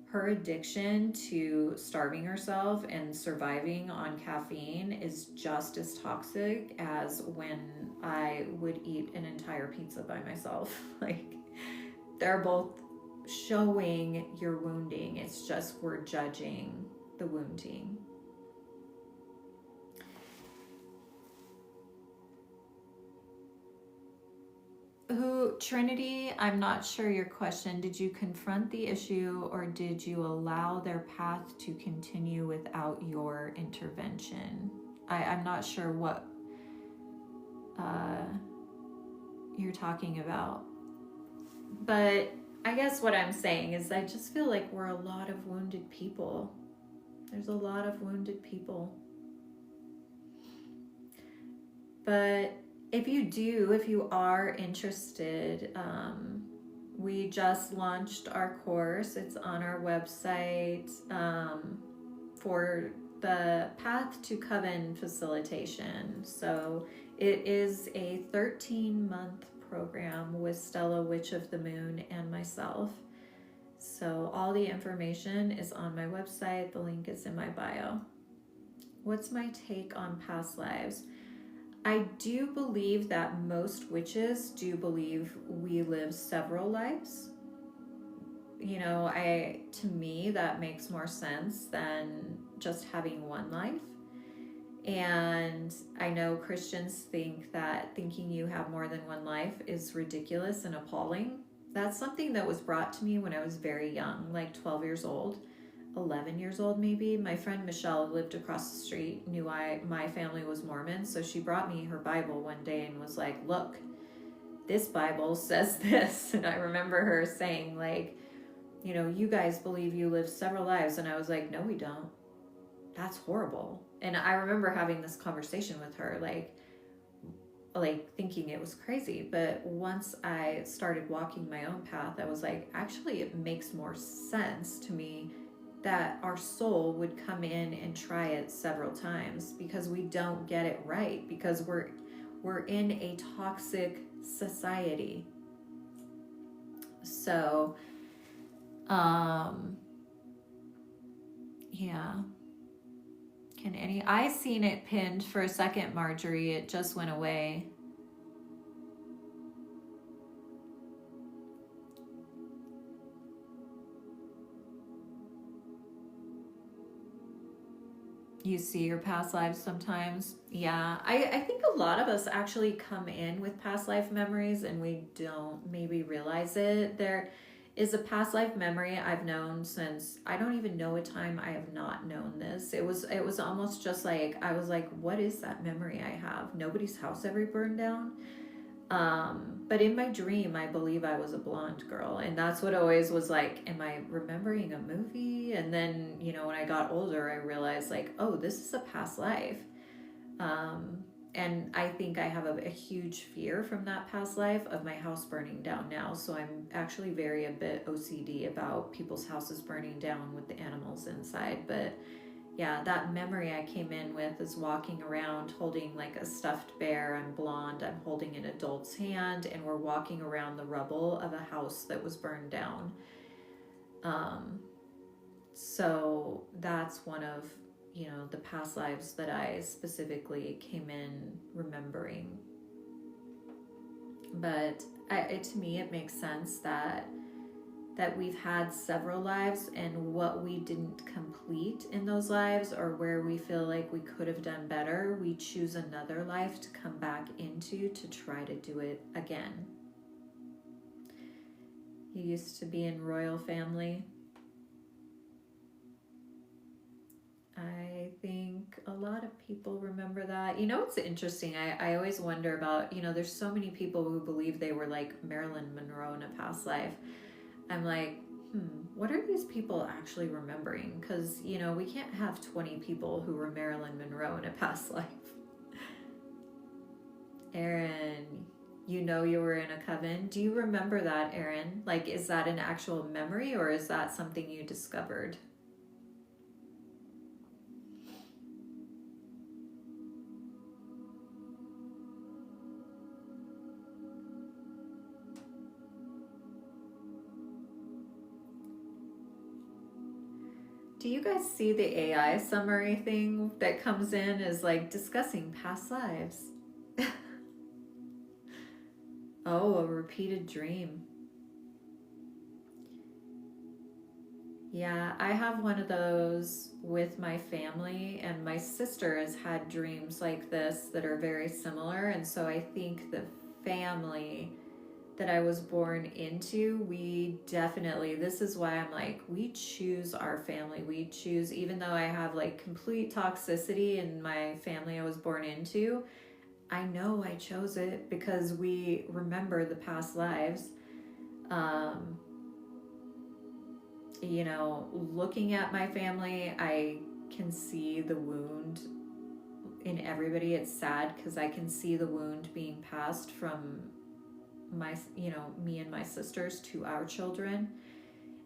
her addiction to starving herself and surviving on caffeine is just as toxic as when I would eat an entire pizza by myself. Like, they're both showing your wounding. It's just we're judging the wounding. Trinity, I'm not sure your question. Did you confront the issue or did you allow their path to continue without your intervention? I'm not sure what you're talking about. But I guess what I'm saying is I just feel like we're a lot of wounded people. There's a lot of wounded people. But if you are interested, we just launched our course. It's on our website for the Path to Coven facilitation. So it is a 13-month program with Stella, Witch of the Moon, and myself. So all the information is on my website. The link is in my bio. What's my take on past lives? I do believe that most witches do believe we live several lives. You know, to me, that makes more sense than just having one life. And I know Christians think that thinking you have more than one life is ridiculous and appalling. That's something that was brought to me when I was very young, like 12 years old, 11 years old maybe. My friend Michelle lived across the street, knew my family was Mormon, so she brought me her Bible one day and was like, look, this Bible says this. And I remember her saying, like, you know, you guys believe you live several lives. And I was like, no, we don't. That's horrible. And I remember having this conversation with her, like thinking it was crazy. But once I started walking my own path, I was like, actually, it makes more sense to me that our soul would come in and try it several times because we don't get it right, because we're in a toxic society. So, yeah. I seen it pinned for a second, Marjorie. It just went away. You see your past lives sometimes. Yeah, I think a lot of us actually come in with past life memories and we don't maybe realize it. There is a past life memory I've known since I don't even know a time I have not known this. It was almost just like I was like, what is that memory I have? Nobody's house ever burned down. But in my dream, I believe I was a blonde girl, and that's what always was like, am I remembering a movie? And then, when I got older, I realized like, oh, this is a past life. Um, and I think I have a huge fear from that past life of my house burning down now. So I'm actually very a bit OCD about people's houses burning down with the animals inside. But yeah, that memory I came in with is walking around holding like a stuffed bear. I'm blonde. I'm holding an adult's hand, and we're walking around the rubble of a house that was burned down. Um, so that's one of, the past lives that I specifically came in remembering. But to me, it makes sense that we've had several lives, and what we didn't complete in those lives or where we feel like we could have done better, we choose another life to come back into to try to do it again. You used to be in royal family. I think a lot of people remember that. It's interesting. I always wonder about, there's so many people who believe they were like Marilyn Monroe in a past life. I'm like, what are these people actually remembering? Because, we can't have 20 people who were Marilyn Monroe in a past life. Aaron, you were in a coven. Do you remember that, Aaron? Like, is that an actual memory or is that something you discovered? Do you guys see the AI summary thing that comes in as like discussing past lives? Oh, a repeated dream. Yeah, I have one of those with my family, and my sister has had dreams like this that are very similar. And so I think the family that I was born into, we definitely, this is why I'm like, we choose our family. We choose, even though I have like complete toxicity in my family I was born into, I know I chose it because we remember the past lives. Um, Looking at my family, I can see the wound in everybody. It's sad because I can see the wound being passed from me and my sisters to our children.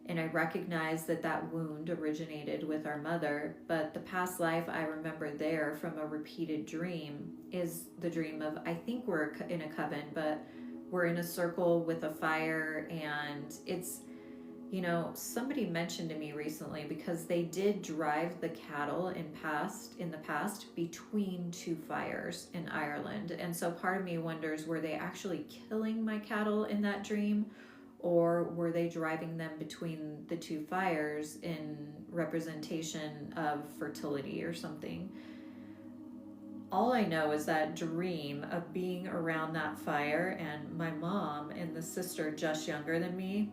And I recognize that wound originated with our mother, but the past life I remember there from a repeated dream is the dream of, I think we're in a coven, but we're in a circle with a fire, and it's, somebody mentioned to me recently, because they did drive the cattle in the past between two fires in Ireland. And so part of me wonders, were they actually killing my cattle in that dream, or were they driving them between the two fires in representation of fertility or something? All I know is that dream of being around that fire, and my mom and the sister just younger than me,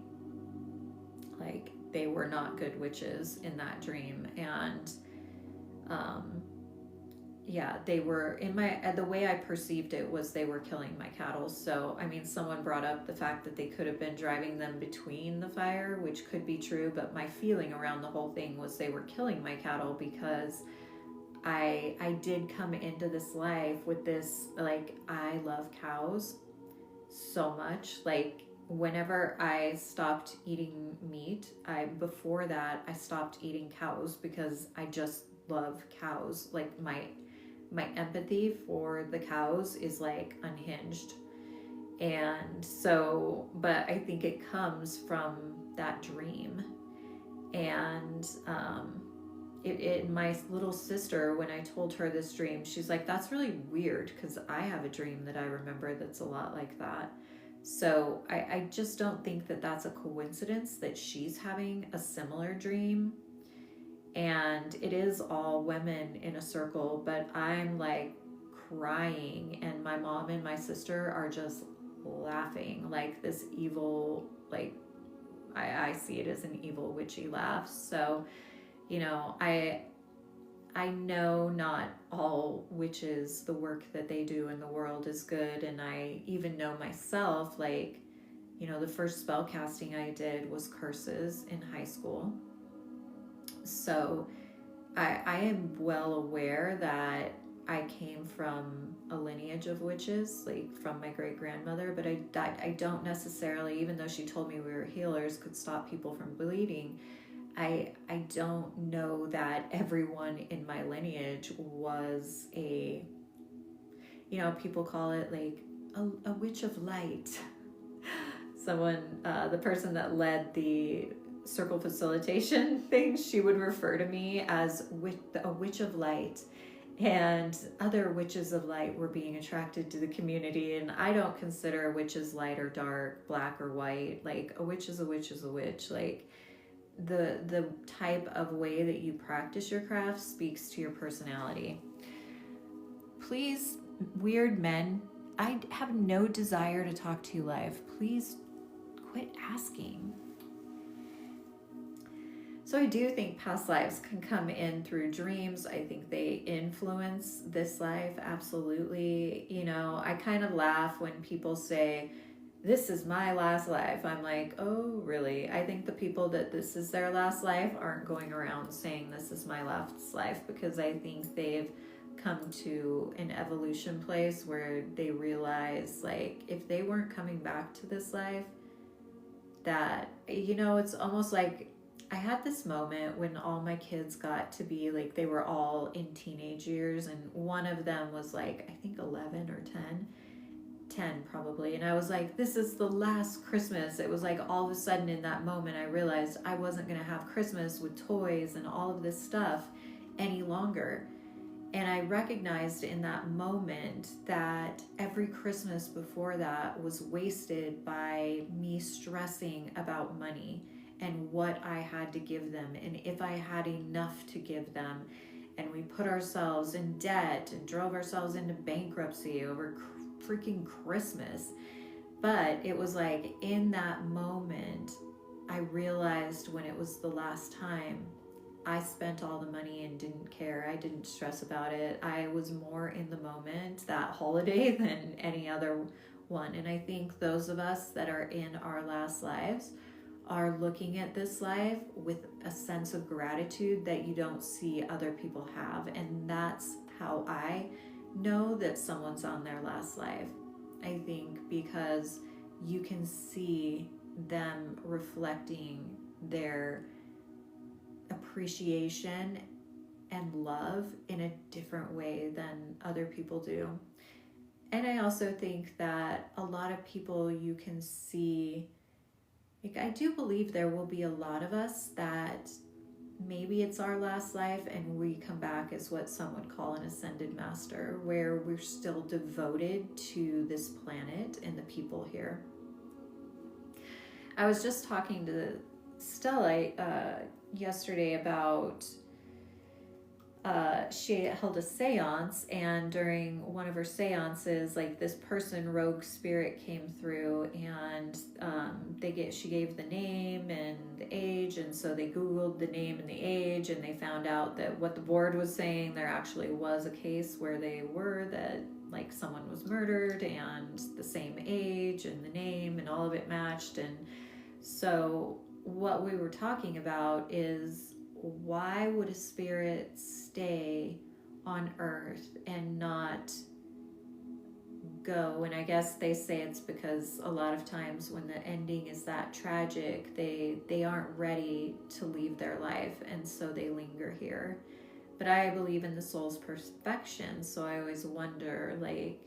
like, they were not good witches in that dream. And yeah, they were the way I perceived it was they were killing my cattle. So I mean, someone brought up the fact that they could have been driving them between the fire, which could be true, but my feeling around the whole thing was they were killing my cattle, because I did come into this life with this, like, I love cows so much. Like, whenever I stopped eating meat, before that I stopped eating cows because I just love cows. Like, my empathy for the cows is like unhinged. And so, but I think it comes from that dream. And my little sister, when I told her this dream, she's like, that's really weird, because I have a dream that I remember that's a lot like that. So I just don't think that that's a coincidence that she's having a similar dream. and it is all women in a circle, but I'm like crying, and my mom and my sister are just laughing like this evil, like I see it as an evil witchy laugh. So, you know, I know not all witches, the work that they do in the world is good, and I even know myself, like, you know, the first spell casting I did was curses in high school. So I am well aware that I came from a lineage of witches, like from my great grandmother, but I don't necessarily, even though she told me we were healers, could stop people from bleeding. I don't know that everyone in my lineage was a, you know, people call it like a witch of light. Someone, the person that led the circle facilitation thing, she would refer to me as a witch of light, and other witches of light were being attracted to the community. And I don't consider witches light or dark, black or white. Like, a witch is a witch is a witch. Like, the type of way that you practice your craft speaks to your personality. Please, weird men, I have no desire to talk to you live. Please quit asking. So I do think past lives can come in through dreams. I think they influence this life, absolutely. You know, I kind of laugh when people say, this is my last life. I'm like, oh, really? I think the people that this is their last life aren't going around saying this is my last life, because I think they've come to an evolution place where they realize, like, if they weren't coming back to this life, that, you know, it's almost like I had this moment when all my kids got to be like, they were all in teenage years, and one of them was like, I think 11 or 10 probably, and I was like, this is the last Christmas. It was like all of a sudden in that moment I realized I wasn't going to have Christmas with toys and all of this stuff any longer. And I recognized in that moment that every Christmas before that was wasted by me stressing about money and what I had to give them, and if I had enough to give them. And we put ourselves in debt and drove ourselves into bankruptcy over freaking Christmas. But it was like, in that moment, I realized when it was the last time, I spent all the money and didn't care. I didn't stress about it. I was more in the moment that holiday than any other one. And I think those of us that are in our last lives are looking at this life with a sense of gratitude that you don't see other people have. And that's how I know that someone's on their last life. I think because you can see them reflecting their appreciation and love in a different way than other people do. And I also think that a lot of people you can see, like, I do believe there will be a lot of us that maybe it's our last life and we come back as what some would call an ascended master, where we're still devoted to this planet and the people here. I was just talking to Stella yesterday about she held a seance, and during one of her seances, like, this person, rogue spirit, came through, and she gave the name and the age, and so they Googled the name and the age, and they found out that what the board was saying, there actually was a case where they were, that like someone was murdered, and the same age and the name and all of it matched. And so what we were talking about is, why would a spirit stay on Earth and not go? And I guess they say it's because a lot of times when the ending is that tragic, they aren't ready to leave their life, and so they linger here. But I believe in the soul's perfection, so I always wonder, like,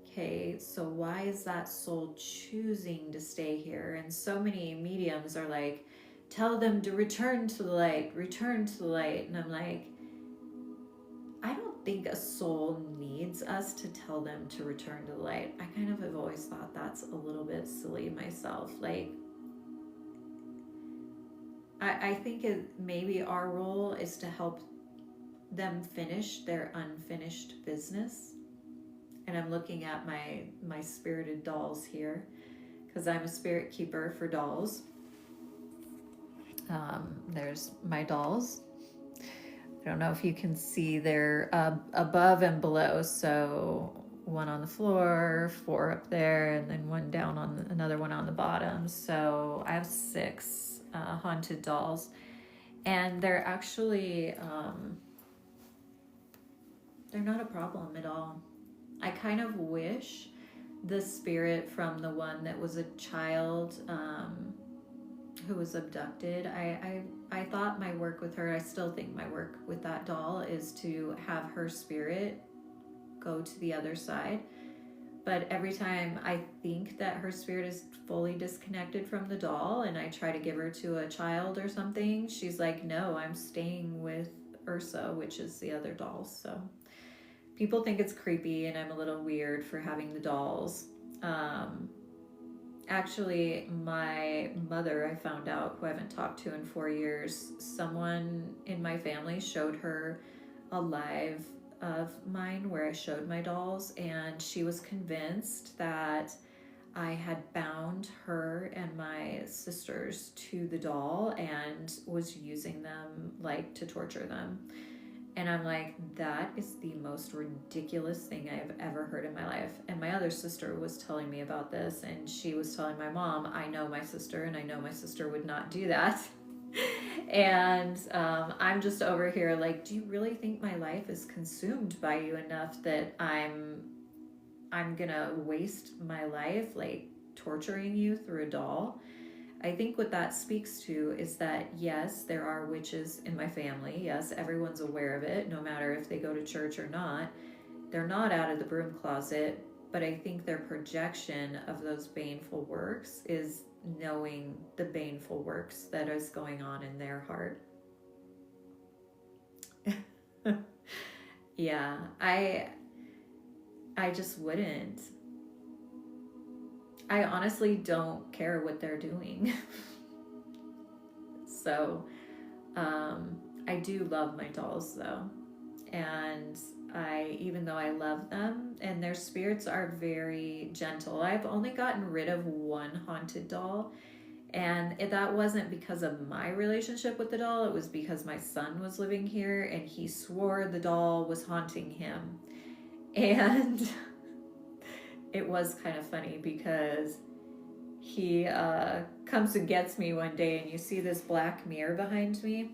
okay, so why is that soul choosing to stay here? And so many mediums are like, tell them to return to the light, return to the light. And I'm like, I don't think a soul needs us to tell them to return to the light. I kind of have always thought that's a little bit silly myself. Like, I think maybe our role is to help them finish their unfinished business. And I'm looking at my spirited dolls here because I'm a spirit keeper for dolls. There's my dolls. I don't know if you can see, they're above and below. So one on the floor, 4 up there, and then one down on another one on the bottom. So I have 6 haunted dolls, and they're actually they're not a problem at all. I kind of wish the spirit from the one that was a child who was abducted. I thought my work with her, I still think my work with that doll is to have her spirit go to the other side. But every time I think that her spirit is fully disconnected from the doll and I try to give her to a child or something, she's like, no, I'm staying with Ursa, which is the other doll. So people think it's creepy and I'm a little weird for having the dolls. Actually, my mother, I found out, who I haven't talked to in 4 years, someone in my family showed her a live of mine where I showed my dolls, and she was convinced that I had bound her and my sisters to the doll and was using them like to torture them. And I'm like, that is the most ridiculous thing I've ever heard in my life. And my other sister was telling me about this, and she was telling my mom, I know my sister, and I know my sister would not do that. And I'm just over here like, do you really think my life is consumed by you enough that I'm gonna waste my life like torturing you through a doll? I think what that speaks to is that, yes, there are witches in my family. Yes, everyone's aware of it, no matter if they go to church or not. They're not out of the broom closet, but I think their projection of those baneful works is knowing the baneful works that is going on in their heart. Yeah, I just wouldn't. I honestly don't care what they're doing. So, I do love my dolls though. And even though I love them, and their spirits are very gentle, I've only gotten rid of one haunted doll. And that wasn't because of my relationship with the doll. It was because my son was living here and he swore the doll was haunting him. And it was kind of funny because he comes and gets me one day, and you see this black mirror behind me.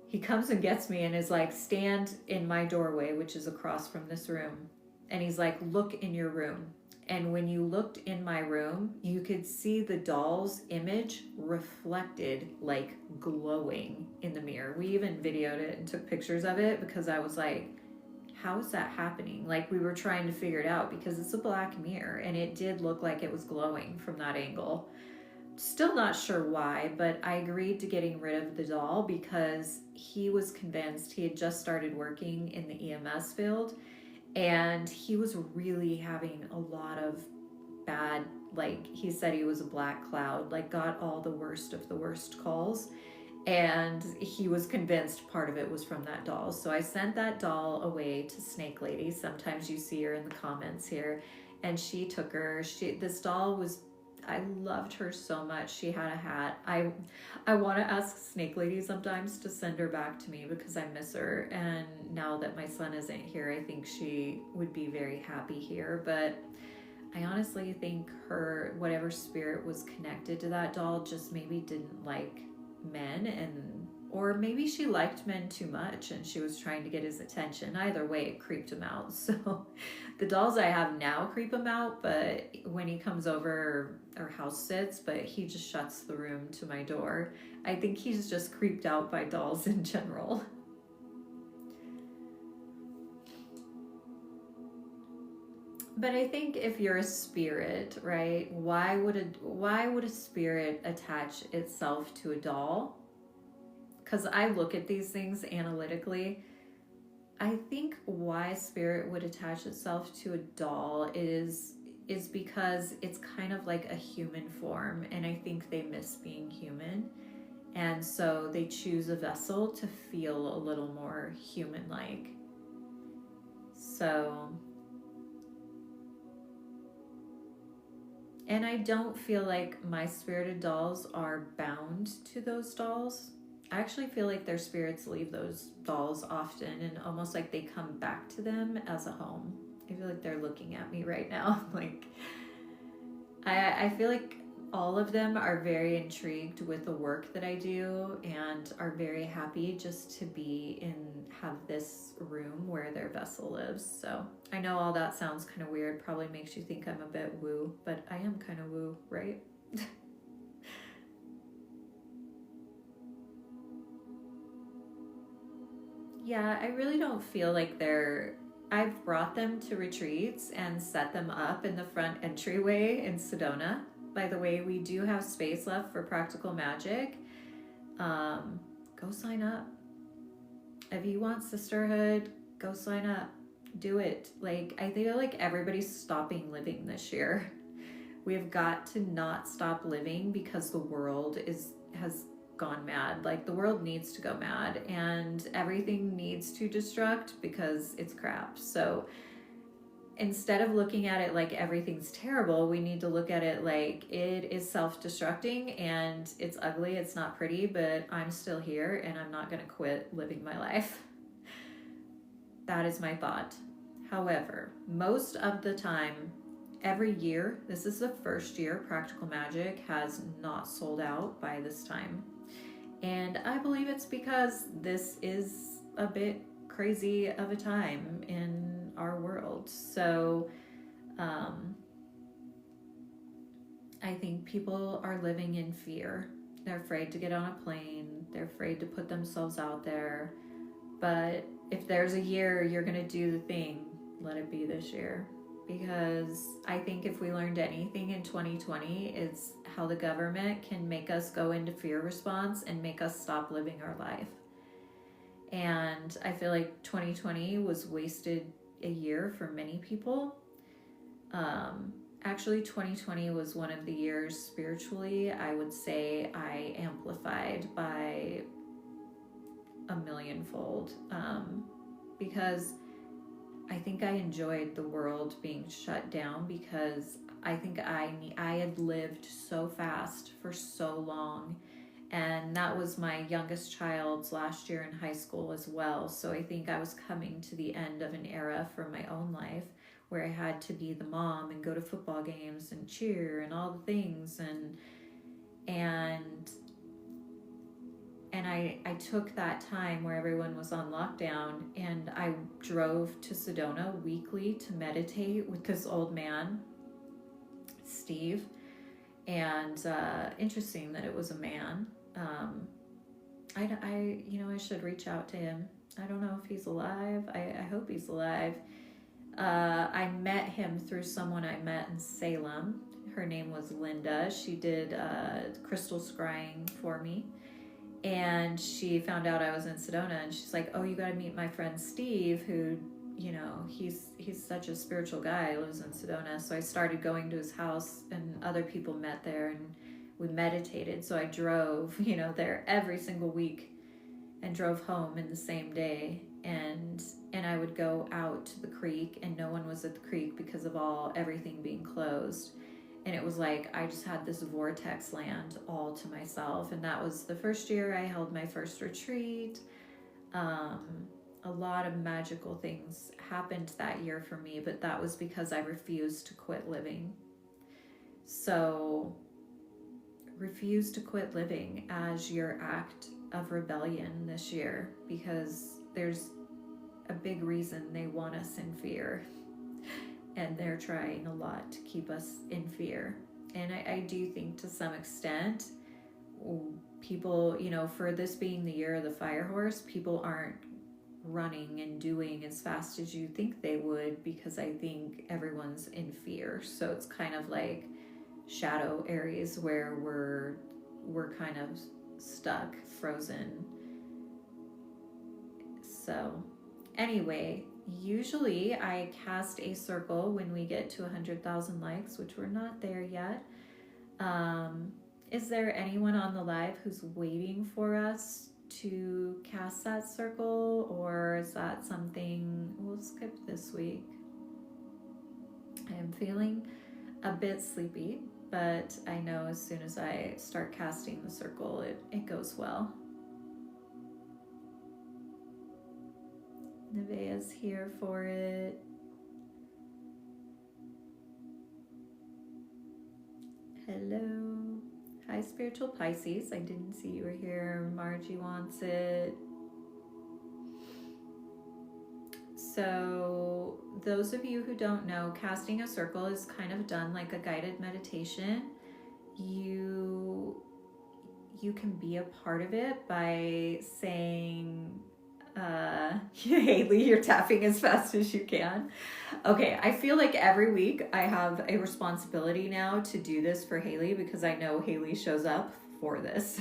He comes and gets me and is like, stand in my doorway, which is across from this room. And he's like, look in your room. And when you looked in my room, you could see the doll's image reflected, like glowing in the mirror. We even videoed it and took pictures of it because I was like, how is that happening? Like, we were trying to figure it out because it's a black mirror and it did look like it was glowing from that angle. Still not sure why, but I agreed to getting rid of the doll because he was convinced. He had just started working in the EMS field, and he was really having a lot of bad, like he said he was a black cloud, like got all the worst of the worst calls. And he was convinced part of it was from that doll. So I sent that doll away to Snake Lady. Sometimes you see her in the comments here. And she took her. This doll was, I loved her so much. She had a hat. I want to ask Snake Lady sometimes to send her back to me because I miss her. And now that my son isn't here, I think she would be very happy here. But I honestly think her, whatever spirit was connected to that doll, just maybe didn't like men, or maybe she liked men too much and she was trying to get his attention. Either way, it creeped him out. So the dolls I have now creep him out, but when he comes over or house sits, but he just shuts the room to my door. I think he's just creeped out by dolls in general. But I think if you're a spirit, right, why would a spirit attach itself to a doll? Because I look at these things analytically. I think why spirit would attach itself to a doll is because it's kind of like a human form, and I think they miss being human. And so they choose a vessel to feel a little more human-like. So, and I don't feel like my spirited dolls are bound to those dolls. I actually feel like their spirits leave those dolls often, and almost like they come back to them as a home. I feel like they're looking at me right now. Like, I feel like all of them are very intrigued with the work that I do and are very happy just to be in, have this room where their vessel lives. So I know all that sounds kind of weird, probably makes you think I'm a bit woo, but I am kind of woo, right? Yeah, I really don't feel like they're. I've brought them to retreats and set them up in the front entryway in Sedona. By the way, we do have space left for practical magic. Go sign up. If you want Sisterhood, go sign up. Do it. Like, I feel like everybody's stopping living this year. We have got to not stop living because the world has gone mad. Like, the world needs to go mad, and everything needs to destruct because it's crap. So instead of looking at it like everything's terrible, we need to look at it like it is self-destructing and it's ugly, it's not pretty, but I'm still here and I'm not going to quit living my life. That is my thought. However, most of the time, every year, this is the first year Practical Magic has not sold out by this time. And I believe it's because this is a bit crazy of a time in our world. So I think people are living in fear. They're afraid to get on a plane. They're afraid to put themselves out there. But if there's a year you're going to do the thing, let it be this year. Because I think if we learned anything in 2020, it's how the government can make us go into fear response and make us stop living our life. And I feel like 2020 was wasted a year for many people. Actually, 2020 was one of the years spiritually, I would say I amplified by a millionfold, because I think I enjoyed the world being shut down, because I think I had lived so fast for so long, and that was my youngest child's last year in high school as well. So I think I was coming to the end of an era for my own life where I had to be the mom and go to football games and cheer and all the things, and I took that time where everyone was on lockdown, and I drove to Sedona weekly to meditate with this old man, Steve. And interesting that it was a man. I should reach out to him. I don't know if he's alive. I hope he's alive. I met him through someone I met in Salem. Her name was Linda. She did crystal scrying for me. And she found out I was in Sedona, and she's like, oh, you got to meet my friend Steve, who, he's such a spiritual guy, lives in Sedona. So I started going to his house, and other people met there, and we meditated. So I drove, there every single week and drove home in the same day. And I would go out to the creek, and no one was at the creek because of everything being closed. And it was like I just had this vortex land all to myself. And that was the first year I held my first retreat. A lot of magical things happened that year for me, but that was because I refused to quit living. So refuse to quit living as your act of rebellion this year, because there's a big reason they want us in fear. And they're trying a lot to keep us in fear. And I do think to some extent, people, for this being the year of the fire horse, people aren't running and doing as fast as you think they would, because I think everyone's in fear. So it's kind of like shadow areas where we're kind of stuck, frozen. So anyway, usually I cast a circle when we get to 100,000 likes, which we're not there yet. Is there anyone on the live who's waiting for us to cast that circle, or is that something we'll skip this week? I am feeling a bit sleepy, but I know as soon as I start casting the circle, it goes well. Nevaeh's here for it. Hello. Hi, Spiritual Pisces. I didn't see you were here. Margie wants it. So those of you who don't know, casting a circle is kind of done like a guided meditation. You can be a part of it by saying, Haley, you're tapping as fast as you can. Okay, I feel like every week I have a responsibility now to do this for Haley because I know Haley shows up for this.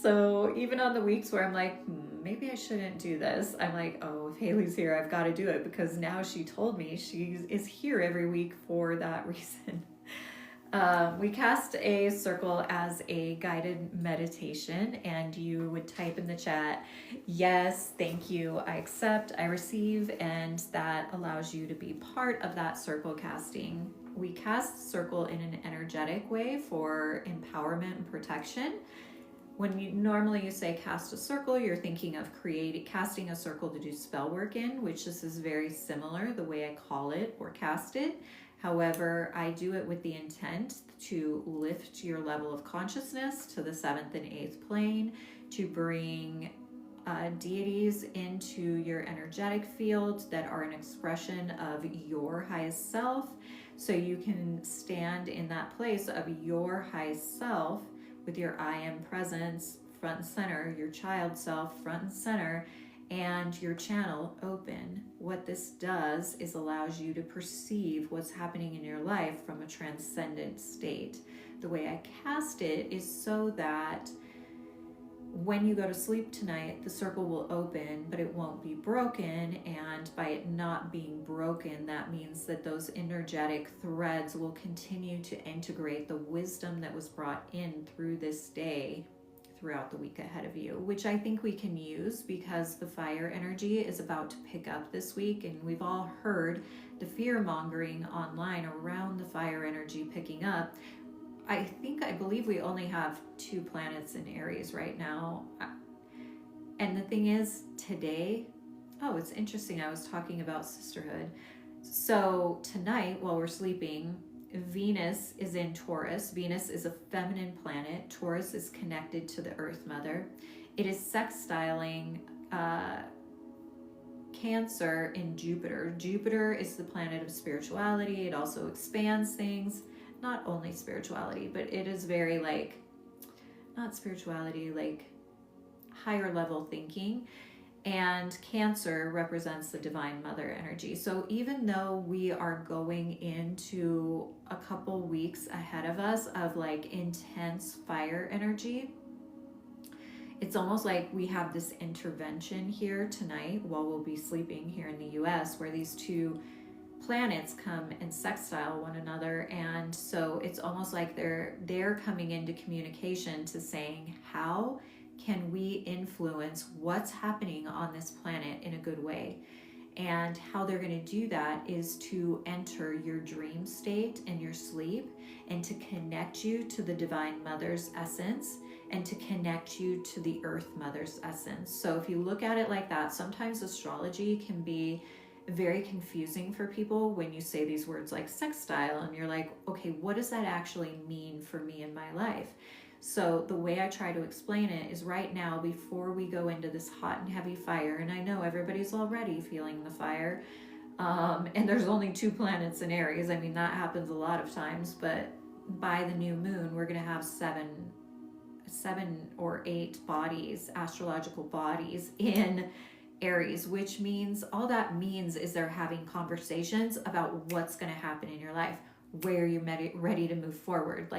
So even on the weeks where I'm like, maybe I shouldn't do this, I'm like, oh, if Haley's here, I've got to do it because now she told me she is here every week for that reason. We cast a circle as a guided meditation, and you would type in the chat, yes, thank you, I accept, I receive, and that allows you to be part of that circle casting. We cast circle in an energetic way for empowerment and protection. When you normally say cast a circle, you're thinking of casting a circle to do spell work in, which this is very similar the way I call it or cast it. However, I do it with the intent to lift your level of consciousness to the 7th and 8th plane, to bring deities into your energetic field that are an expression of your highest self, so you can stand in that place of your highest self with your I am presence front and center, your child self front and center, and your channel open. What this does is allows you to perceive what's happening in your life from a transcendent state. The way I cast it is so that when you go to sleep tonight, the circle will open, but it won't be broken. And by it not being broken, that means that those energetic threads will continue to integrate the wisdom that was brought in through this day throughout the week ahead of you, which I think we can use because the fire energy is about to pick up this week. And we've all heard the fear mongering online around the fire energy picking up. I believe we only have 2 planets in Aries right now. And the thing is, today, it's interesting, I was talking about Sisterhood. So tonight, while we're sleeping, Venus is in Taurus. Venus is a feminine planet. Taurus is connected to the Earth Mother. It is sextiling Cancer in Jupiter. Jupiter is the planet of spirituality. It also expands things. Not only spirituality, but it is very not spirituality, higher level thinking. And Cancer represents the Divine Mother energy. So even though we are going into a couple weeks ahead of us of intense fire energy, it's almost like we have this intervention here tonight while we'll be sleeping here in the US, where these 2 planets come and sextile one another. And so it's almost like they're coming into communication to saying, how can we influence what's happening on this planet in a good way? And how they're going to do that is to enter your dream state and your sleep, and to connect you to the Divine Mother's essence, and to connect you to the Earth Mother's essence. So if you look at it like that, sometimes astrology can be very confusing for people when you say these words like sextile, and you're like, okay, what does that actually mean for me in my life? So the way I try to explain it is right now, before we go into this hot and heavy fire, and I know everybody's already feeling the fire, and there's only 2 planets in Aries. I mean, that happens a lot of times, but by the new moon, we're going to have 7 or 8 bodies, astrological bodies in Aries, which means all that means is they're having conversations about what's going to happen in your life, where you're ready to move forward.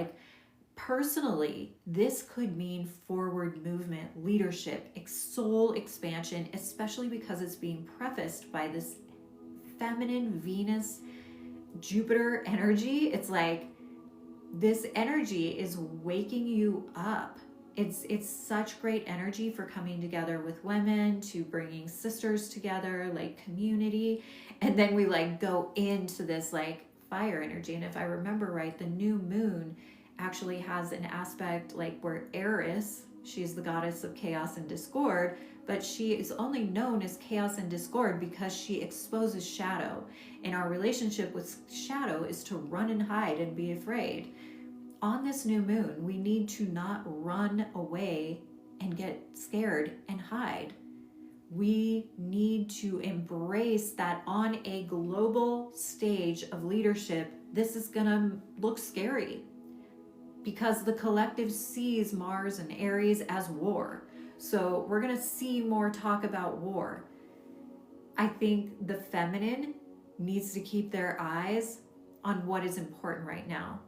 Personally, this could mean forward movement, leadership, soul expansion, especially because it's being prefaced by this feminine Venus Jupiter energy. It's like This energy is waking you up. It's such great energy for coming together with women, to bringing sisters together, like community. And then we like go into this like fire energy. And if I remember right, the new moon actually has an aspect like where Eris, she's the goddess of chaos and discord, but she is only known as chaos and discord because she exposes shadow. And our relationship with shadow is to run and hide and be afraid. On this new moon, we need to not run away and get scared and hide. We need to embrace that on a global stage of leadership. This is going to look scary because the collective sees Mars and Aries as war. So we're going to see more talk about war. I think the feminine needs to keep their eyes on what is important right now.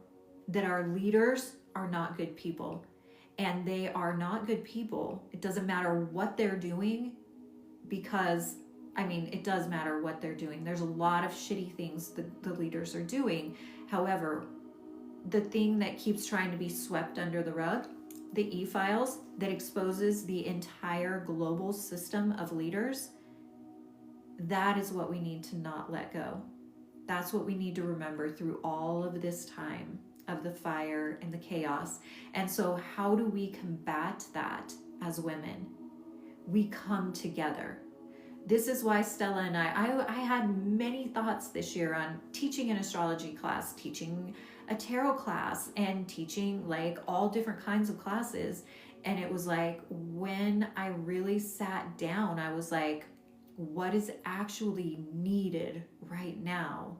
That our leaders are not good people, and they are not good people. It doesn't matter what they're doing, because it does matter what they're doing. There's a lot of shitty things that the leaders are doing. However, the thing that keeps trying to be swept under the rug, the e-files that exposes the entire global system of leaders, that is what we need to not let go. That's what we need to remember through all of this time of the fire and the chaos. And so how do we combat that as women? We come together. This is why Stella and I had many thoughts this year on teaching an astrology class, teaching a tarot class, and teaching like all different kinds of classes. And it was like, when I really sat down, I was like, what is actually needed right now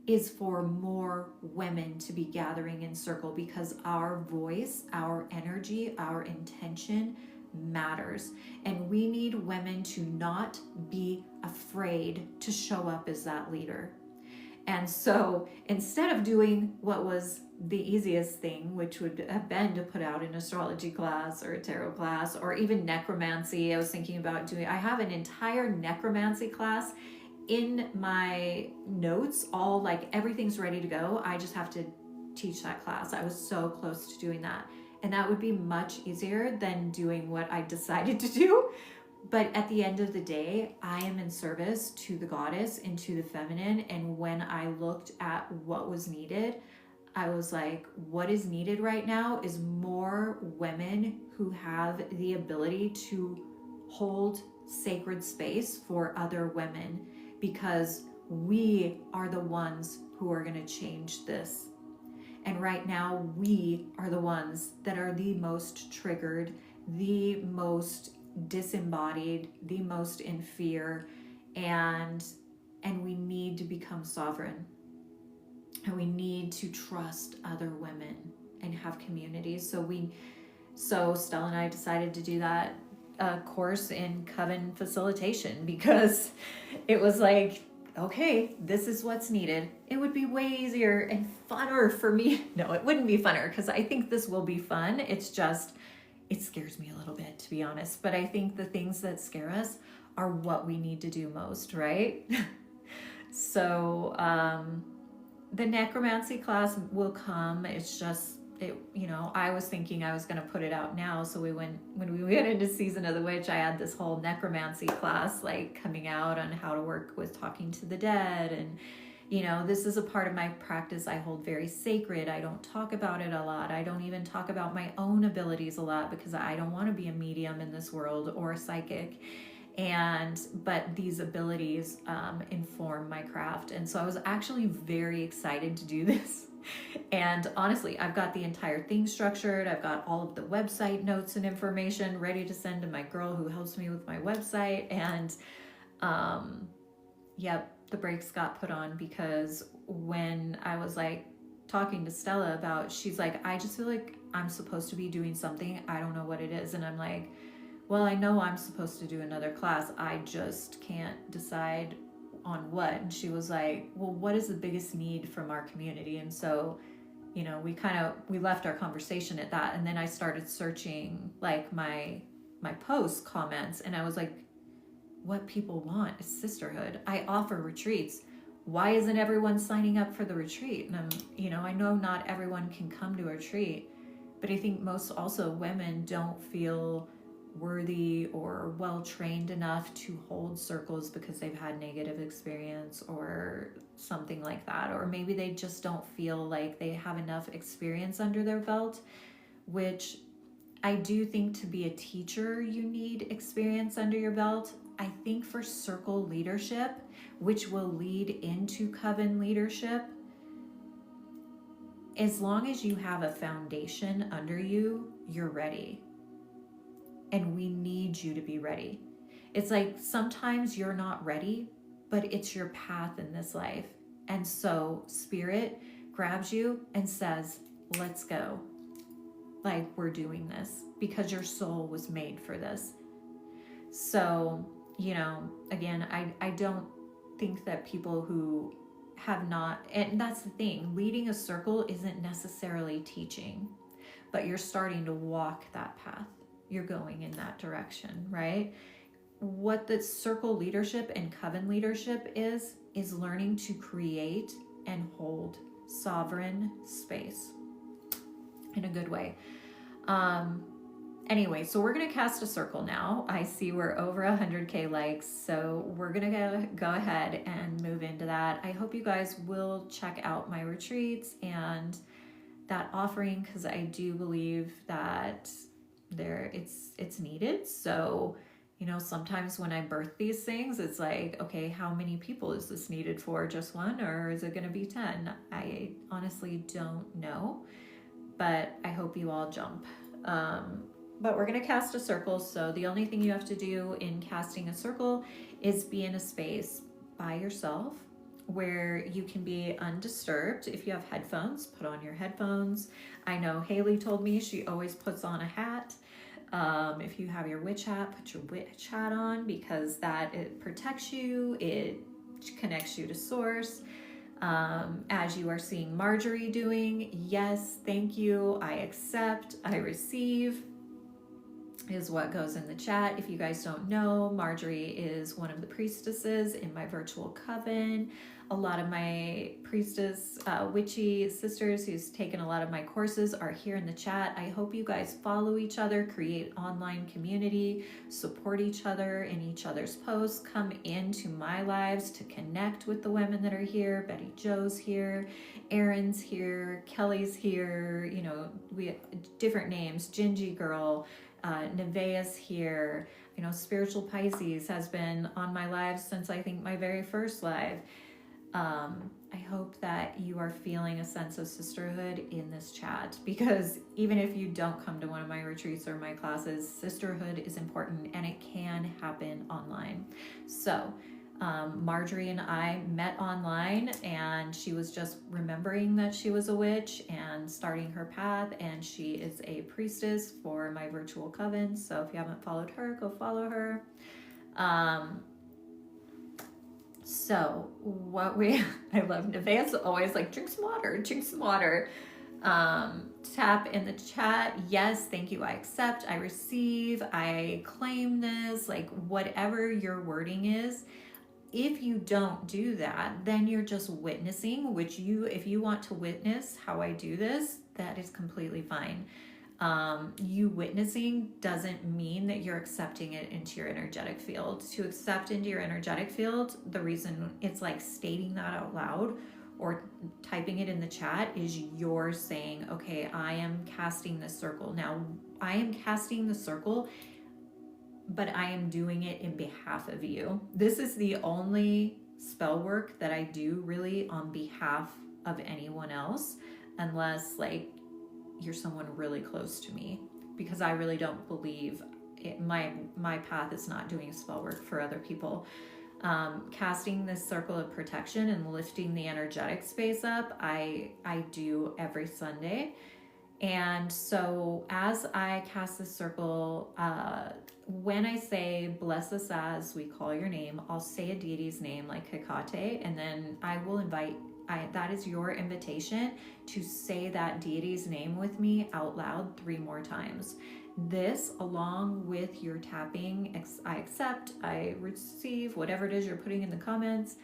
is for more women to be gathering in circle, because our voice, our energy, our intention matters. And we need women to not be afraid to show up as that leader. And so instead of doing what was the easiest thing, which would have been to put out an astrology class or a tarot class or even necromancy, I was thinking about I have an entire necromancy class in my notes, all like everything's ready to go. I just have to teach that class. I was so close to doing that. And that would be much easier than doing what I decided to do. But at the end of the day, I am in service to the goddess and to the feminine. And when I looked at what was needed, I was like, what is needed right now is more women who have the ability to hold sacred space for other women, because we are the ones who are going to change this. And right now, we are the ones that are the most triggered, the most disembodied, the most in fear, and we need to become sovereign. And we need to trust other women and have communities. So Stella and I decided to do that course in coven facilitation, because it was like, okay, this is what's needed. It would be way easier and funner for me. No, it wouldn't be funner, because I think this will be fun. It's just, it scares me a little bit, to be honest. But I think the things that scare us are what we need to do most, right? So the necromancy class will come. It's just, I was thinking I was going to put it out now. So when we went into Season of the Witch, I had this whole necromancy class like coming out on how to work with talking to the dead. And, this is a part of my practice I hold very sacred. I don't talk about it a lot. I don't even talk about my own abilities a lot, because I don't want to be a medium in this world or a psychic. But these abilities inform my craft. And so I was actually very excited to do this. And honestly, I've got the entire thing structured. I've got all of the website notes and information ready to send to my girl who helps me with my website. And the brakes got put on, because when I was like talking to Stella about, she's like, I just feel like I'm supposed to be doing something. I don't know what it is. And I'm like, well, I know I'm supposed to do another class. I just can't decide on what. And she was like, well, what is the biggest need from our community? And so, we left our conversation at that. And then I started searching like my post comments, and I was like, what people want is sisterhood. I offer retreats. why isn't everyone signing up for the retreat? And I know not everyone can come to a retreat, but I think most also women don't feel worthy or well trained enough to hold circles because they've had negative experience or something like that. Or maybe they just don't feel like they have enough experience under their belt, which I do think to be a teacher, you need experience under your belt. I think for circle leadership, which will lead into coven leadership, as long as you have a foundation under you, you're ready. And we need you to be ready. It's like sometimes you're not ready, but it's your path in this life. And so Spirit grabs you and says, let's go. Like, we're doing this because your soul was made for this. So, again, I don't think that people who have not, and that's the thing, leading a circle isn't necessarily teaching, but you're starting to walk that path. You're going in that direction, right? What the circle leadership and coven leadership is learning to create and hold sovereign space in a good way. Anyway, so we're going to cast a circle now. I see we're over 100K likes, so we're going to go ahead and move into that. I hope you guys will check out my retreats and that offering, because I do believe that it's needed. So, sometimes when I birth these things, it's like, okay, how many people is this needed for? Just one, or is it going to be 10? I honestly don't know, but I hope you all jump. But we're going to cast a circle. So the only thing you have to do in casting a circle is be in a space by yourself where you can be undisturbed. If you have headphones, put on your headphones. I know Haley told me she always puts on a hat. If you have your witch hat, put your witch hat on, because it protects you. It connects you to source. As you are seeing Marjorie doing, yes, thank you, I accept, I receive, is what goes in the chat. If you guys don't know, Marjorie is one of the priestesses in my virtual coven. A lot of my priestess witchy sisters who's taken a lot of my courses are here in the chat. I hope you guys follow each other, create online community, support each other in each other's posts, come into my lives to connect with the women that are here. Betty Jo's here, Erin's here, Kelly's here, we have different names, Gingy Girl, Nevaeh's here, Spiritual Pisces has been on my lives since I think my very first live. I hope that you are feeling a sense of sisterhood in this chat, because even if you don't come to one of my retreats or my classes, sisterhood is important and it can happen online. So Marjorie and I met online, and she was just remembering that she was a witch and starting her path, and she is a priestess for my virtual coven. So if you haven't followed her, go follow her. So I love Nevaeh's always like, drink some water. Tap in the chat. Yes, thank you. I accept, I receive, I claim this, like whatever your wording is. If you don't do that, then you're just witnessing, which if you want to witness how I do this, that is completely fine. You witnessing doesn't mean that you're accepting it into your energetic field. To accept into your energetic field, the reason it's like stating that out loud or typing it in the chat is you're saying, okay, I am casting this circle. Now, I am casting the circle, but I am doing it in behalf of you. This is the only spell work that I do really on behalf of anyone else, unless like you're someone really close to me, because I really don't believe my path is not doing spell work for other people. Casting this circle of protection and lifting the energetic space up, I do every Sunday. And so as I cast this circle, when I say bless us as we call your name, I'll say a deity's name like Hecate, and then I will invite, that is your invitation to say that deity's name with me out loud 3 more times. This, along with your tapping, I accept, I receive, whatever it is you're putting in the comments,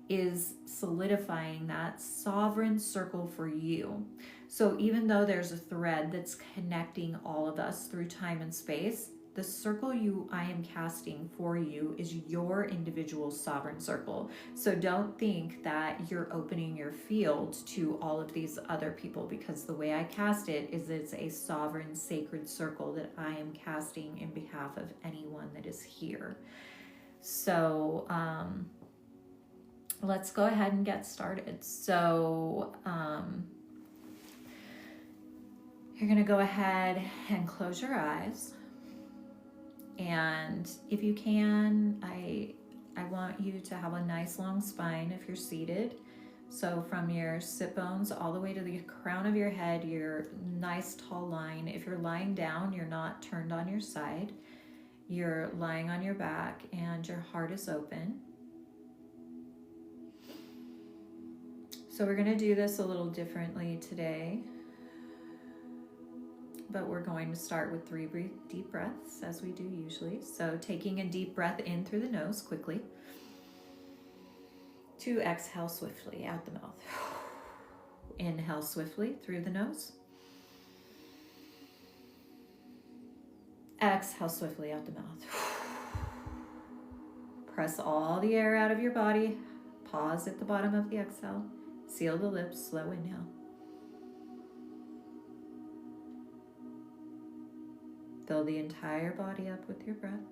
is solidifying that sovereign circle for you. So even though there's a thread that's connecting all of us through time and space, the circle I am casting for you is your individual sovereign circle. So don't think that you're opening your field to all of these other people, because the way I cast it is it's a sovereign sacred circle that I am casting in behalf of anyone that is here. So let's go ahead and get started. So you're going to go ahead and close your eyes. And if you can, I want you to have a nice long spine if you're seated. So from your sit bones all the way to the crown of your head, your nice tall line. If you're lying down, you're not turned on your side. You're lying on your back and your heart is open. So we're going to do this a little differently today. But we're going to start with 3 deep breaths, as we do usually. So taking a deep breath in through the nose quickly. To exhale swiftly out the mouth. Inhale swiftly through the nose. Exhale swiftly out the mouth. Press all the air out of your body. Pause at the bottom of the exhale. Seal the lips, slow inhale. Fill the entire body up with your breath.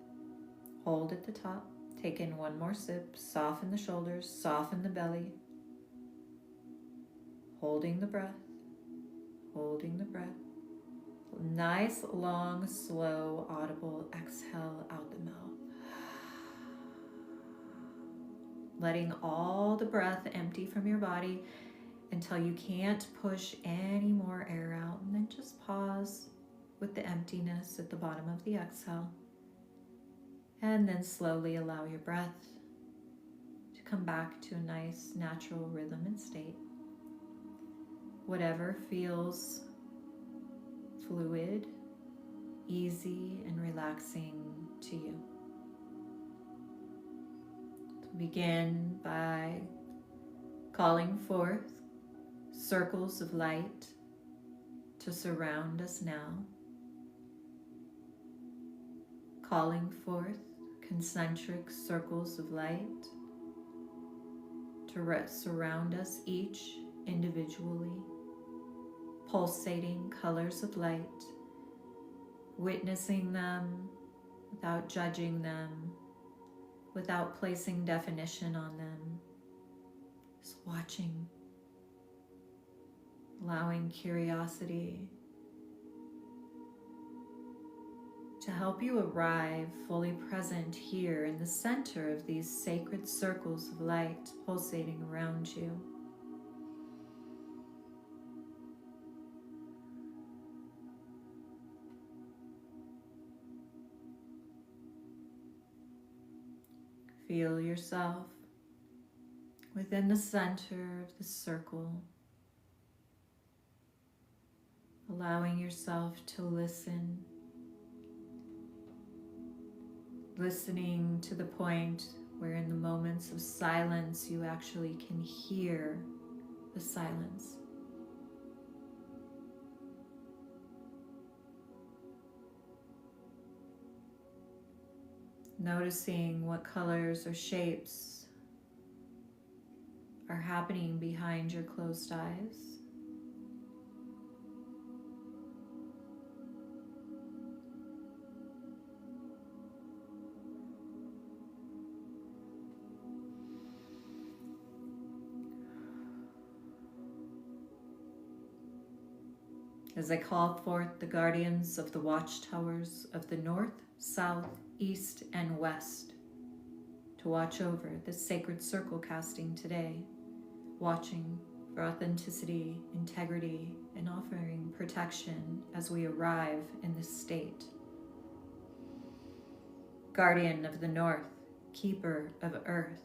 Hold at the top. Take in one more sip. Soften the shoulders. Soften the belly. Holding the breath. Holding the breath. Nice, long, slow, audible exhale out the mouth. Letting all the breath empty from your body until you can't push any more air out. And then just pause with the emptiness at the bottom of the exhale. And then slowly allow your breath to come back to a nice natural rhythm and state. Whatever feels fluid, easy, and relaxing to you. So begin by calling forth circles of light to surround us now. Calling forth concentric circles of light to surround us each individually. Pulsating colors of light, witnessing them without judging them, without placing definition on them. Just watching, allowing curiosity to help you arrive fully present here in the center of these sacred circles of light pulsating around you. Feel yourself within the center of the circle, allowing yourself to listen. Listening to the point where in the moments of silence you actually can hear the silence. Noticing what colors or shapes are happening behind your closed eyes. As I call forth the guardians of the watchtowers of the north, south, east, and west to watch over this sacred circle casting today, watching for authenticity, integrity, and offering protection as we arrive in this state. Guardian of the north, keeper of earth,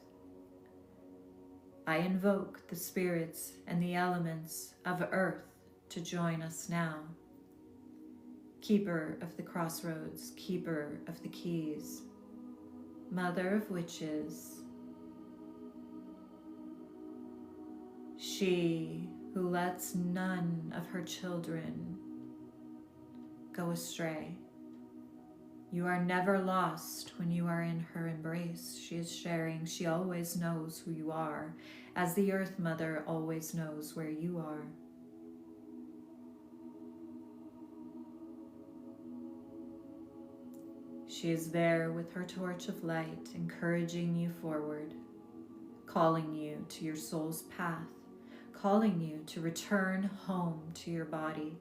I invoke the spirits and the elements of earth to join us now. Keeper of the crossroads, keeper of the keys, mother of witches, She who lets none of her children go astray. You are never lost when you are in her embrace. She is sharing. She always knows who you are, as the Earth Mother always knows where you are. She is there with her torch of light, encouraging you forward, calling you to your soul's path, calling you to return home to your body.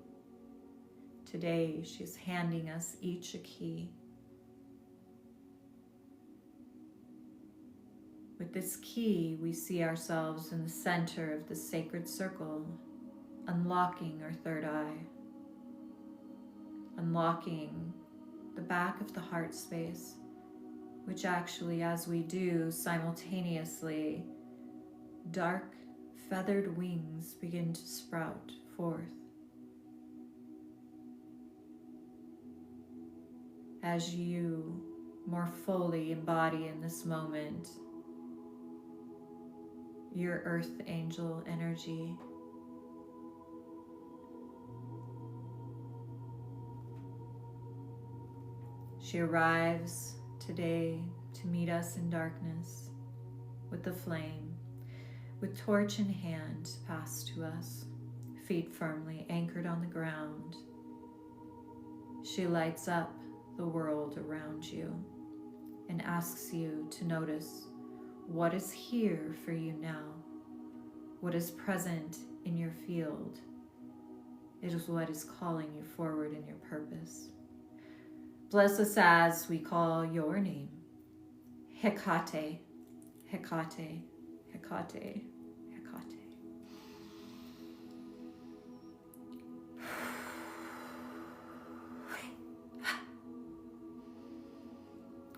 Today, she's handing us each a key. With this key, we see ourselves in the center of the sacred circle, unlocking our third eye, unlocking the back of the heart space, which actually, as we do, simultaneously, dark feathered wings begin to sprout forth. As you more fully embody in this moment your earth angel energy, she arrives today to meet us in darkness with the flame, with torch in hand passed to us, feet firmly anchored on the ground. She lights up the world around you and asks you to notice what is here for you now, what is present in your field. It is what is calling you forward in your purpose. Bless us as we call your name. Hecate, Hecate, Hecate, Hecate.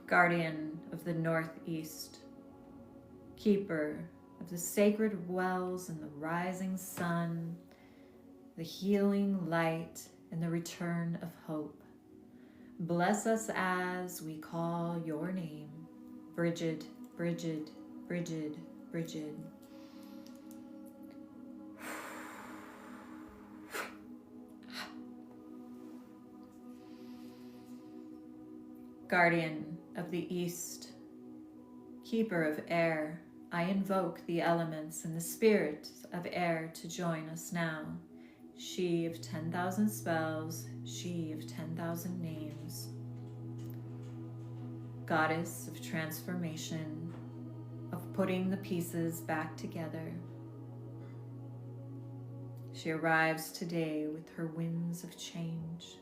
Guardian of the Northeast, keeper of the sacred wells and the rising sun, the healing light and the return of hope. Bless us as we call your name. Bridget, Bridget, Bridget, Bridget. Guardian of the East, keeper of air, I invoke the elements and the spirit of air to join us now. She of 10,000 spells, she of 10,000 names. Goddess of transformation, of putting the pieces back together. She arrives today with her winds of change,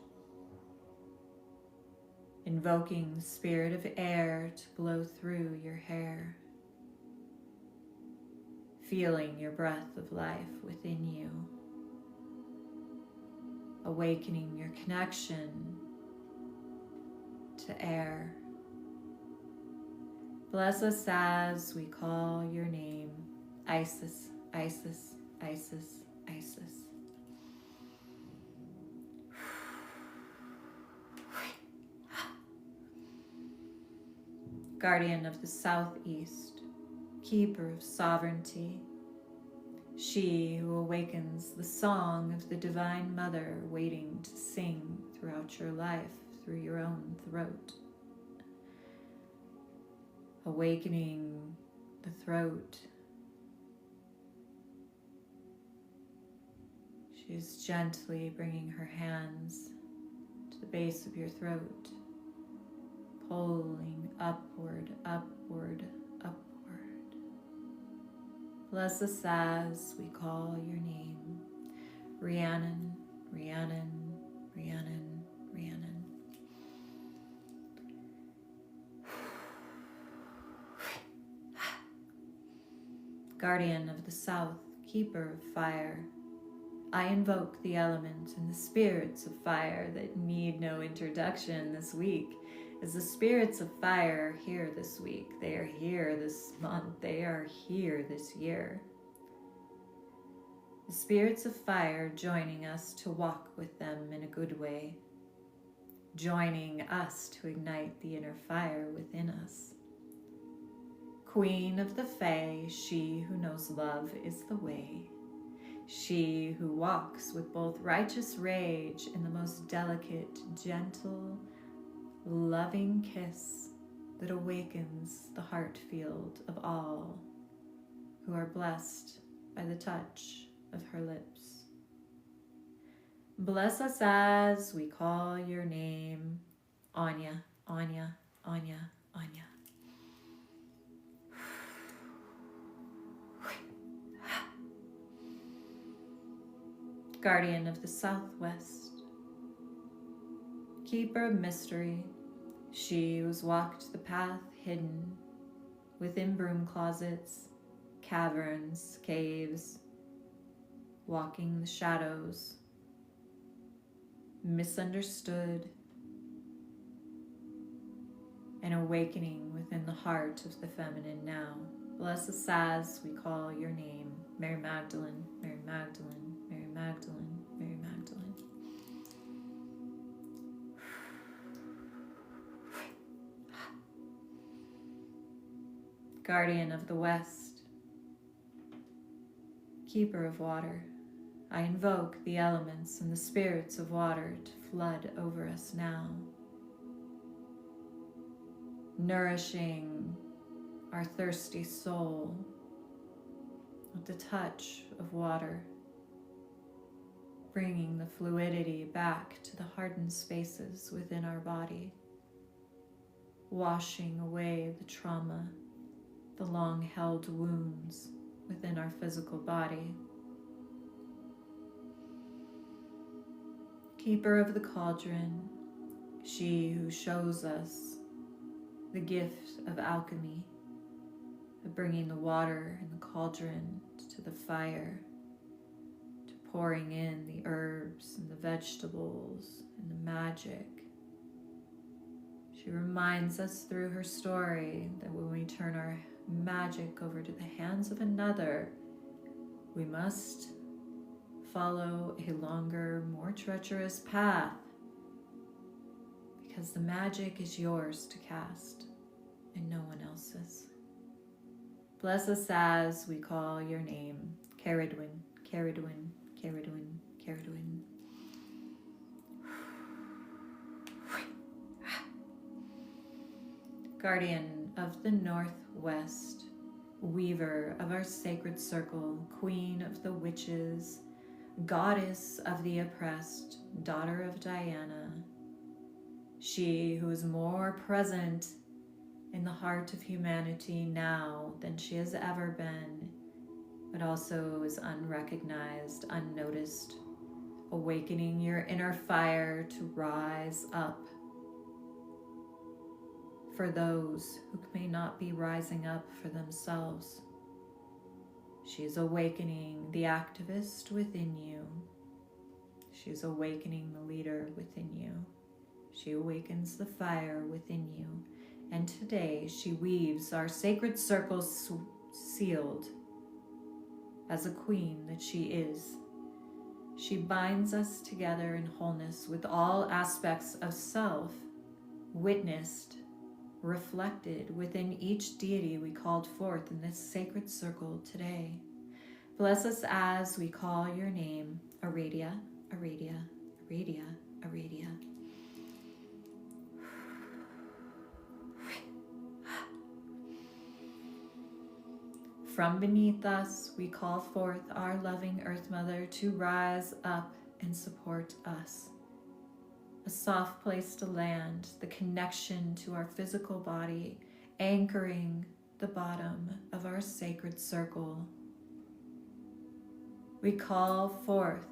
invoking the spirit of air to blow through your hair, feeling your breath of life within you, awakening your connection to air. Bless us as we call your name. Isis, Isis, Isis, Isis. Guardian of the Southeast, keeper of sovereignty, she who awakens the song of the Divine Mother waiting to sing throughout your life through your own throat. Awakening the throat. She is gently bringing her hands to the base of your throat, pulling upward, upward, upward. Bless us as we call your name. Rhiannon, Rhiannon, Rhiannon, Rhiannon. Guardian of the South, keeper of fire, I invoke the elements and the spirits of fire that need no introduction this week. As the spirits of fire are here this week, they are here this month, they are here this year. The spirits of fire joining us to walk with them in a good way, joining us to ignite the inner fire within us. Queen of the Fae, she who knows love is the way. She who walks with both righteous rage and the most delicate, gentle, loving kiss that awakens the heart field of all who are blessed by the touch of her lips. Bless us as we call your name, Anya, Anya, Anya, Anya. Guardian of the Southwest, keeper of mystery, she who's walked the path hidden within broom closets, caverns, caves, walking the shadows, misunderstood, and awakening within the heart of the feminine now. Bless us as we call your name, Mary Magdalene, Mary Magdalene, Mary Magdalene, Mary Magdalene. Guardian of the West, keeper of water, I invoke the elements and the spirits of water to flood over us now, nourishing our thirsty soul with the touch of water, bringing the fluidity back to the hardened spaces within our body, washing away the trauma, the long-held wounds within our physical body. Keeper of the cauldron, she who shows us the gift of alchemy, of bringing the water in the cauldron to the fire, to pouring in the herbs and the vegetables and the magic. She reminds us through her story that when we turn our magic over to the hands of another, we must follow a longer, more treacherous path, because the magic is yours to cast and no one else's. Bless us as we call your name, Caradwin, Caradwin, Caradwin, Caradwin. Guardian of the Northwest, weaver of our sacred circle, queen of the witches, goddess of the oppressed, daughter of Diana, she who is more present in the heart of humanity now than she has ever been, but also is unrecognized, unnoticed, awakening your inner fire to rise up for those who may not be rising up for themselves. She is awakening the activist within you. She is awakening the leader within you. She awakens the fire within you. And today she weaves our sacred circles sealed as a queen that she is. She binds us together in wholeness with all aspects of self, witnessed, reflected within each deity we called forth in this sacred circle today. Bless us as we call your name, Aradia, Aradia, Aradia, Aradia. From beneath us, we call forth our loving Earth Mother to rise up and support us. A soft place to land, the connection to our physical body, anchoring the bottom of our sacred circle. We call forth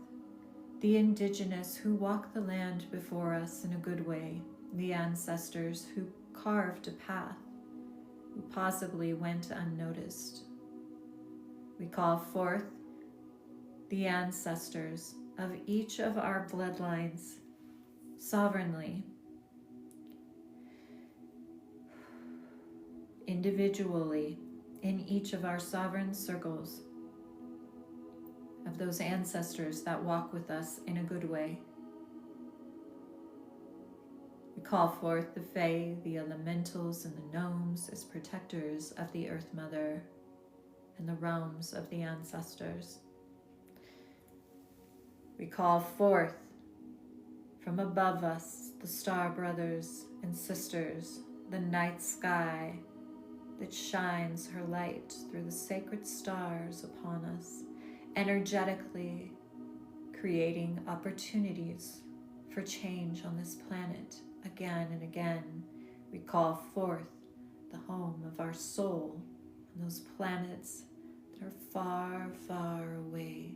the indigenous who walk the land before us in a good way, the ancestors who carved a path, who possibly went unnoticed. We call forth the ancestors of each of our bloodlines sovereignly, individually, in each of our sovereign circles, of those ancestors that walk with us in a good way. We call forth the Fae, the elementals, and the gnomes as protectors of the Earth Mother and the realms of the ancestors. We call forth from above us the star brothers and sisters, the night sky that shines her light through the sacred stars upon us, energetically creating opportunities for change on this planet again and again. We call forth the home of our soul on those planets that are far, far away,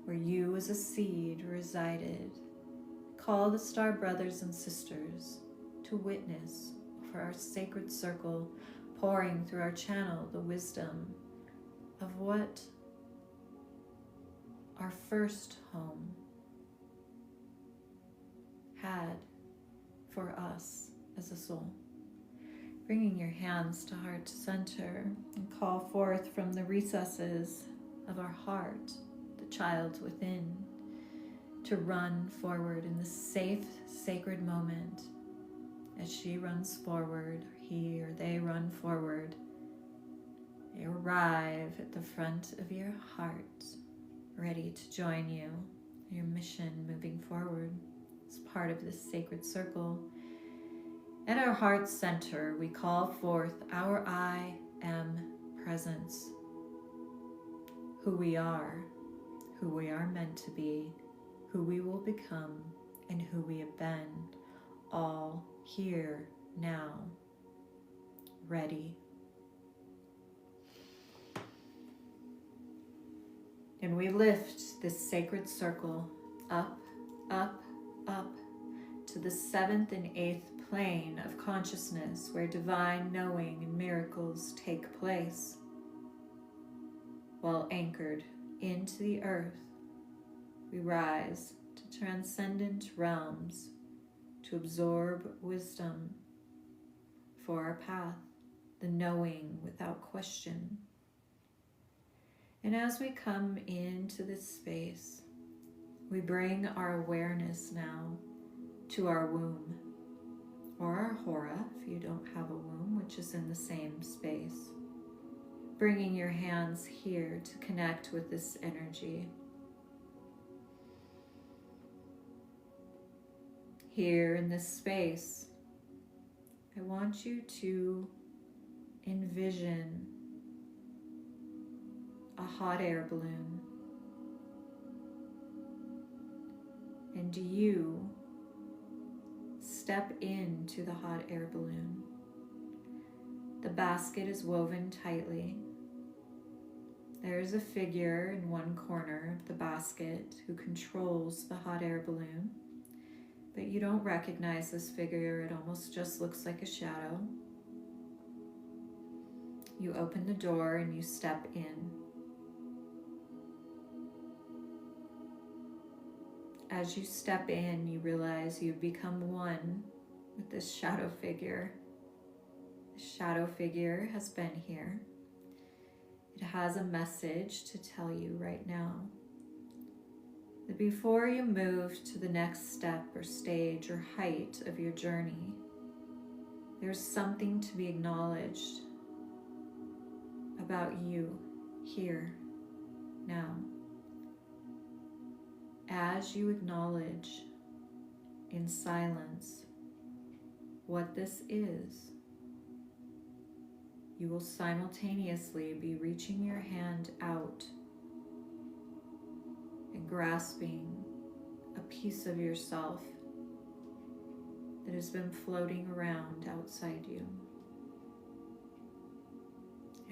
where you as a seed resided. Call the star brothers and sisters to witness for our sacred circle, pouring through our channel the wisdom of what our first home had for us as a soul. Bringing your hands to heart center and call forth from the recesses of our heart the child within to run forward in this safe, sacred moment. As she runs forward, he or they run forward, they arrive at the front of your heart, ready to join you in your mission moving forward as part of this sacred circle. At our heart center, we call forth our I am presence, who we are meant to be, who we will become, and who we have been, all here now, ready. And we lift this sacred circle up, up, up to the 7th and 8th plane of consciousness, where divine knowing and miracles take place. While anchored into the earth, we rise to transcendent realms to absorb wisdom for our path, the knowing without question. And as we come into this space, we bring our awareness now to our womb, or our hora if you don't have a womb, which is in the same space. Bringing your hands here to connect with this energy. Here in this space, I want you to envision a hot air balloon, and you step into the hot air balloon. The basket is woven tightly. There is a figure in one corner of the basket who controls the hot air balloon, but you don't recognize this figure. It almost just looks like a shadow. You open the door and you step in. As you step in, you realize you've become one with this shadow figure. The shadow figure has been here. It has a message to tell you right now. That before you move to the next step or stage or height of your journey, there's something to be acknowledged about you here, now. As you acknowledge in silence what this is, you will simultaneously be reaching your hand out and grasping a piece of yourself that has been floating around outside you.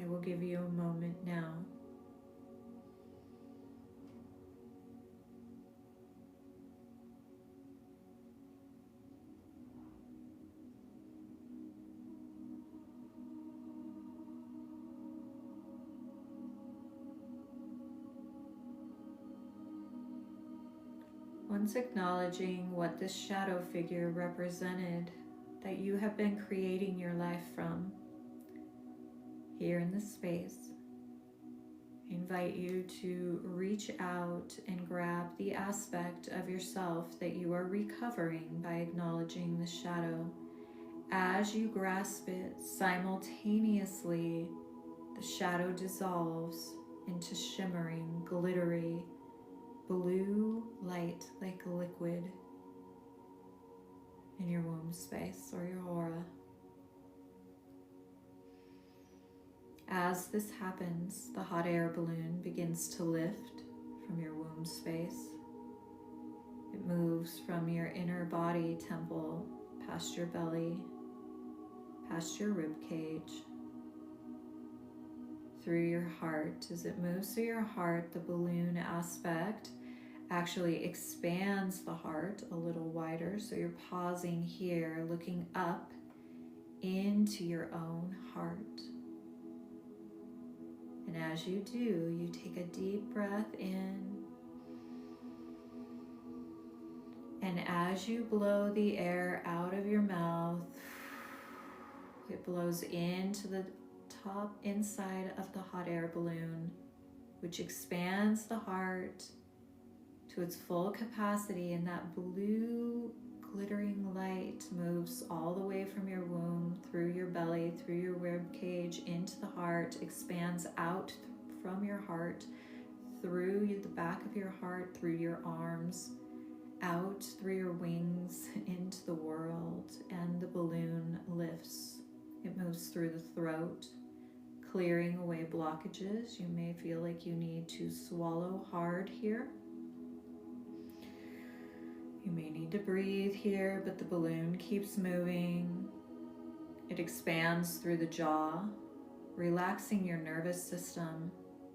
I will give you a moment now. Once acknowledging what this shadow figure represented that you have been creating your life from, here in this space, I invite you to reach out and grab the aspect of yourself that you are recovering by acknowledging the shadow. As you grasp it, simultaneously, the shadow dissolves into shimmering, glittery, blue light like a liquid in your womb space or your aura. As this happens, the hot air balloon begins to lift from your womb space. It moves from your inner body temple, past your belly, past your rib cage, through your heart. As it moves through your heart, the balloon aspect actually expands the heart a little wider. So you're pausing here, looking up into your own heart. And as you do, you take a deep breath in. And as you blow the air out of your mouth, it blows into the top inside of the hot air balloon, which expands the heart to its full capacity, and that blue glittering light moves all the way from your womb, through your belly, through your rib cage, into the heart, expands out from your heart, through the back of your heart, through your arms, out through your wings into the world, and the balloon lifts. It moves through the throat, clearing away blockages. You may feel like you need to swallow hard here. You may need to breathe here, but the balloon keeps moving. It expands through the jaw, relaxing your nervous system,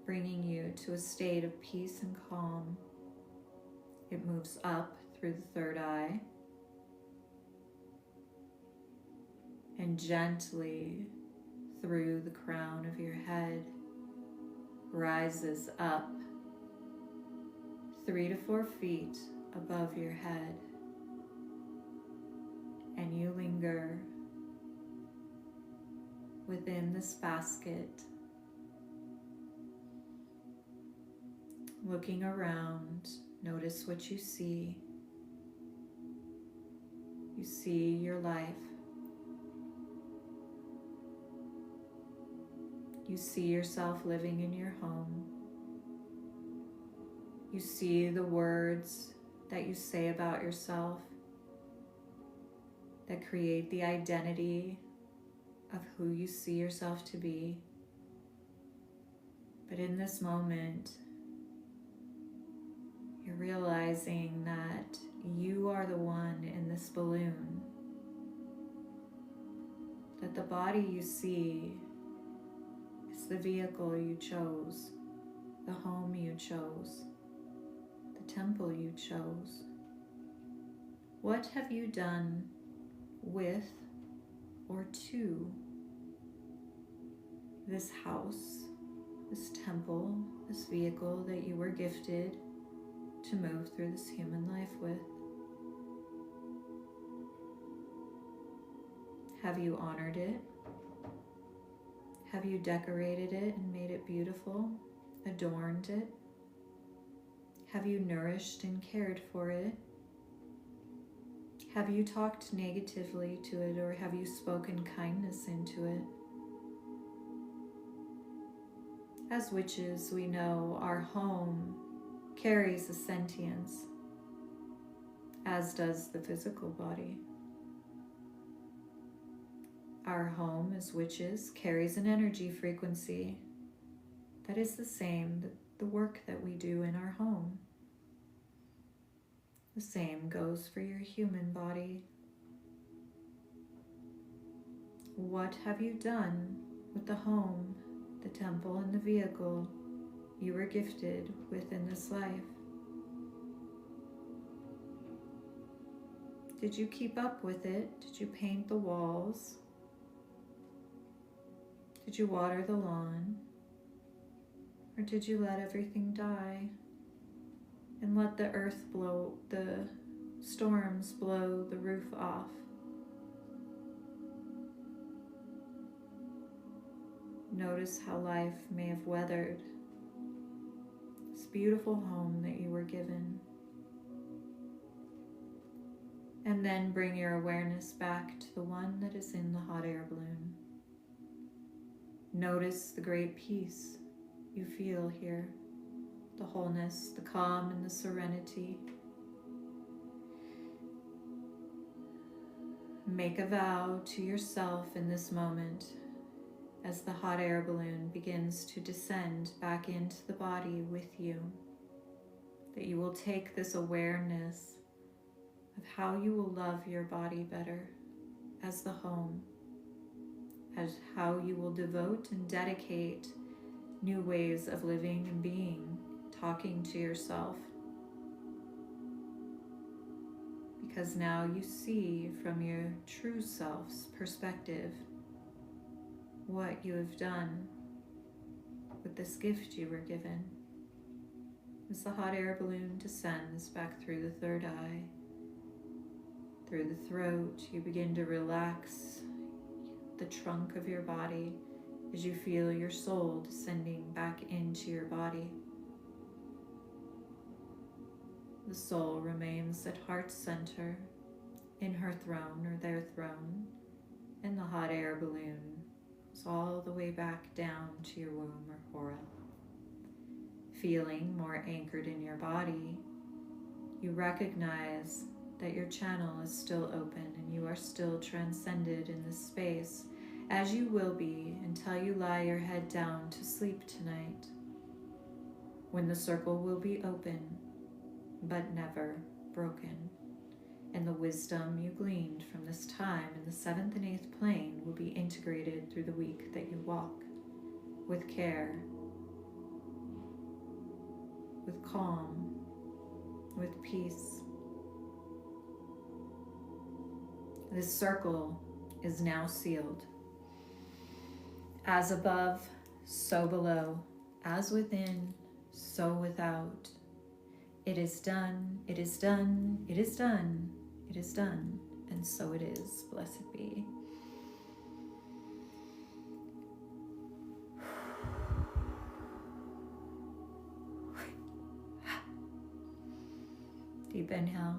bringing you to a state of peace and calm. It moves up through the third eye and gently through the crown of your head, rises up 3 to 4 feet above your head, and you linger within this basket, looking around. Notice what you see. You see your life. You see yourself living in your home. You see the words that you say about yourself that create the identity of who you see yourself to be. But in this moment, you're realizing that you are the one in this balloon, that the body you see is the vehicle you chose, the home you chose, the temple you chose. What have you done with or to this house, this temple, this vehicle that you were gifted to move through this human life with? Have you honored it? Have you decorated it and made it beautiful, adorned it? Have you nourished and cared for it? Have you talked negatively to it, or have you spoken kindness into it? As witches, we know our home carries a sentience, as does the physical body. Our home as witches carries an energy frequency that is the same, the work that we do in our home. The same goes for your human body. What have you done with the home, the temple, and the vehicle you were gifted with in this life? Did you keep up with it? Did you paint the walls? Did you water the lawn? Or did you let everything die and let the earth blow, the storms blow the roof off? Notice how life may have weathered this beautiful home that you were given. And then bring your awareness back to the one that is in the hot air balloon. Notice the great peace you feel here, the wholeness, the calm, and the serenity. Make a vow to yourself in this moment as the hot air balloon begins to descend back into the body with you, that you will take this awareness of how you will love your body better as the home, as how you will devote and dedicate new ways of living and being, talking to yourself. Because now you see from your true self's perspective what you have done with this gift you were given. As the hot air balloon descends back through the third eye, through the throat, you begin to relax the trunk of your body as you feel your soul descending back into your body. The soul remains at heart center, in her throne or their throne, and the hot air balloon is all the way back down to your womb or aura. Feeling more anchored in your body, you recognize that your channel is still open and you are still transcended in this space, as you will be until you lie your head down to sleep tonight, when the circle will be open but never broken, and the wisdom you gleaned from this time in the 7th and 8th plane will be integrated through the week that you walk, with care, with calm, with peace. This circle is now sealed. As above, so below, as within, so without. It is done, it is done, it is done, it is done, and so it is. Blessed be. Deep inhale.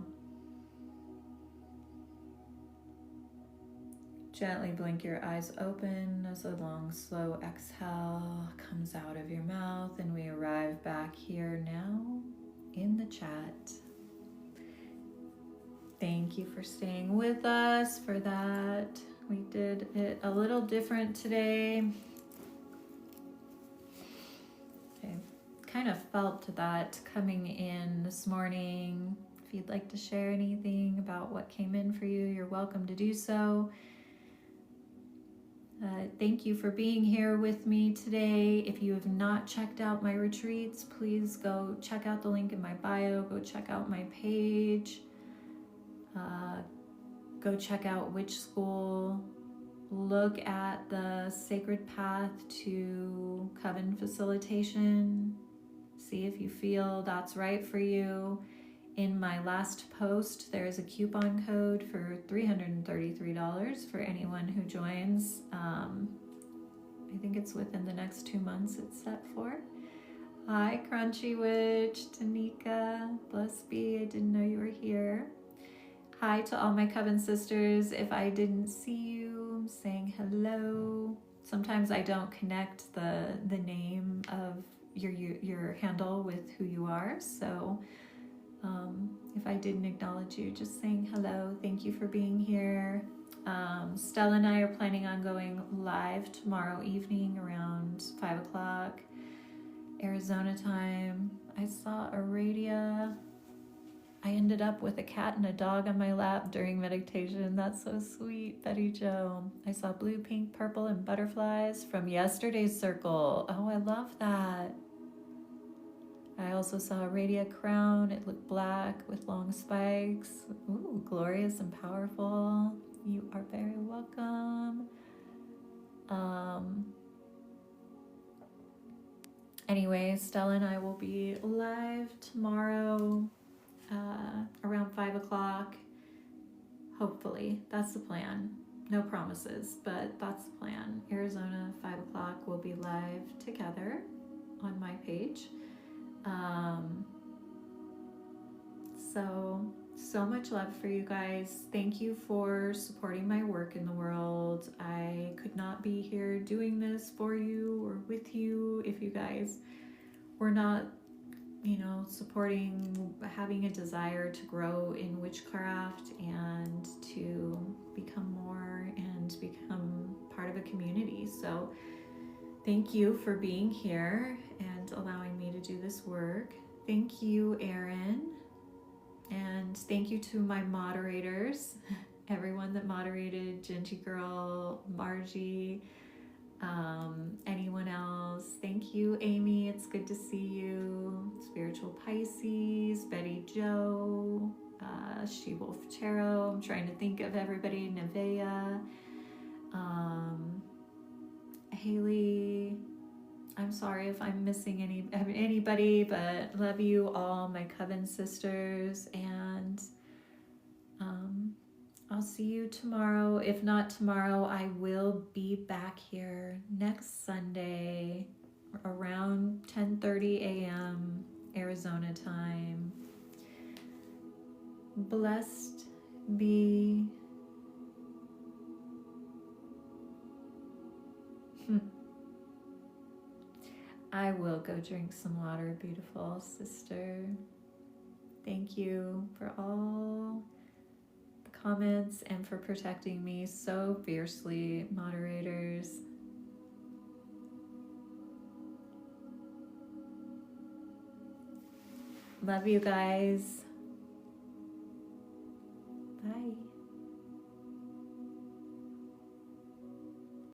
Gently blink your eyes open as a long, slow exhale comes out of your mouth, and we arrive back here now in the chat. Thank you for staying with us for that. We did it a little different today. I kind of felt that coming in this morning. If you'd like to share anything about what came in for you, you're welcome to do so. Thank you for being here with me today. If you have not checked out my retreats, please go check out the link in my bio. Go check out my page. Go check out Witch School. Look at the Sacred Path to Coven Facilitation. See if you feel that's right for you. In my last post, there is a coupon code for $333 for anyone who joins. I think it's within the next 2 months it's set for. Hi, Crunchy Witch, Tanika, bless be, I didn't know you were here. Hi to all my Coven sisters. If I didn't see you, I'm saying hello. Sometimes I don't connect the name of your handle with who you are, so if I didn't acknowledge you, just saying hello. Thank you for being here. Stella and I are planning on going live tomorrow evening around 5 o'clock Arizona time. I saw Aradia. I ended up with a cat and a dog on my lap during meditation. That's so sweet, Betty Jo. I saw blue, pink, purple, and butterflies from yesterday's circle. Oh, I love that. I also saw a Radia crown. It looked black with long spikes. Ooh, glorious and powerful. You are very welcome. Anyway, Stella and I will be live tomorrow around 5 o'clock. Hopefully, that's the plan. No promises, but that's the plan. Arizona, 5 o'clock, we'll be live together on my page. So much love for you guys. Thank you for supporting my work in the world. I could not be here doing this for you or with you if you guys were not you know, supporting, having a desire to grow in witchcraft and to become more and become part of a community. So thank you for being here and allowing me to do this work. Thank you, Erin. And thank you to my moderators, everyone that moderated, Gingy Girl, Margie, anyone else. Thank you, Amy. It's good to see you. Spiritual Pisces, Betty Joe, She Wolf Tarot. I'm trying to think of everybody. Nevea, Haley. I'm sorry if I'm missing anybody, but love you all, my coven sisters, and I'll see you tomorrow. If not tomorrow, I will be back here next Sunday around 10:30 a.m. Arizona time. Blessed be. I will go drink some water, beautiful sister. Thank you for all the comments and for protecting me so fiercely, moderators. Love you guys. Bye.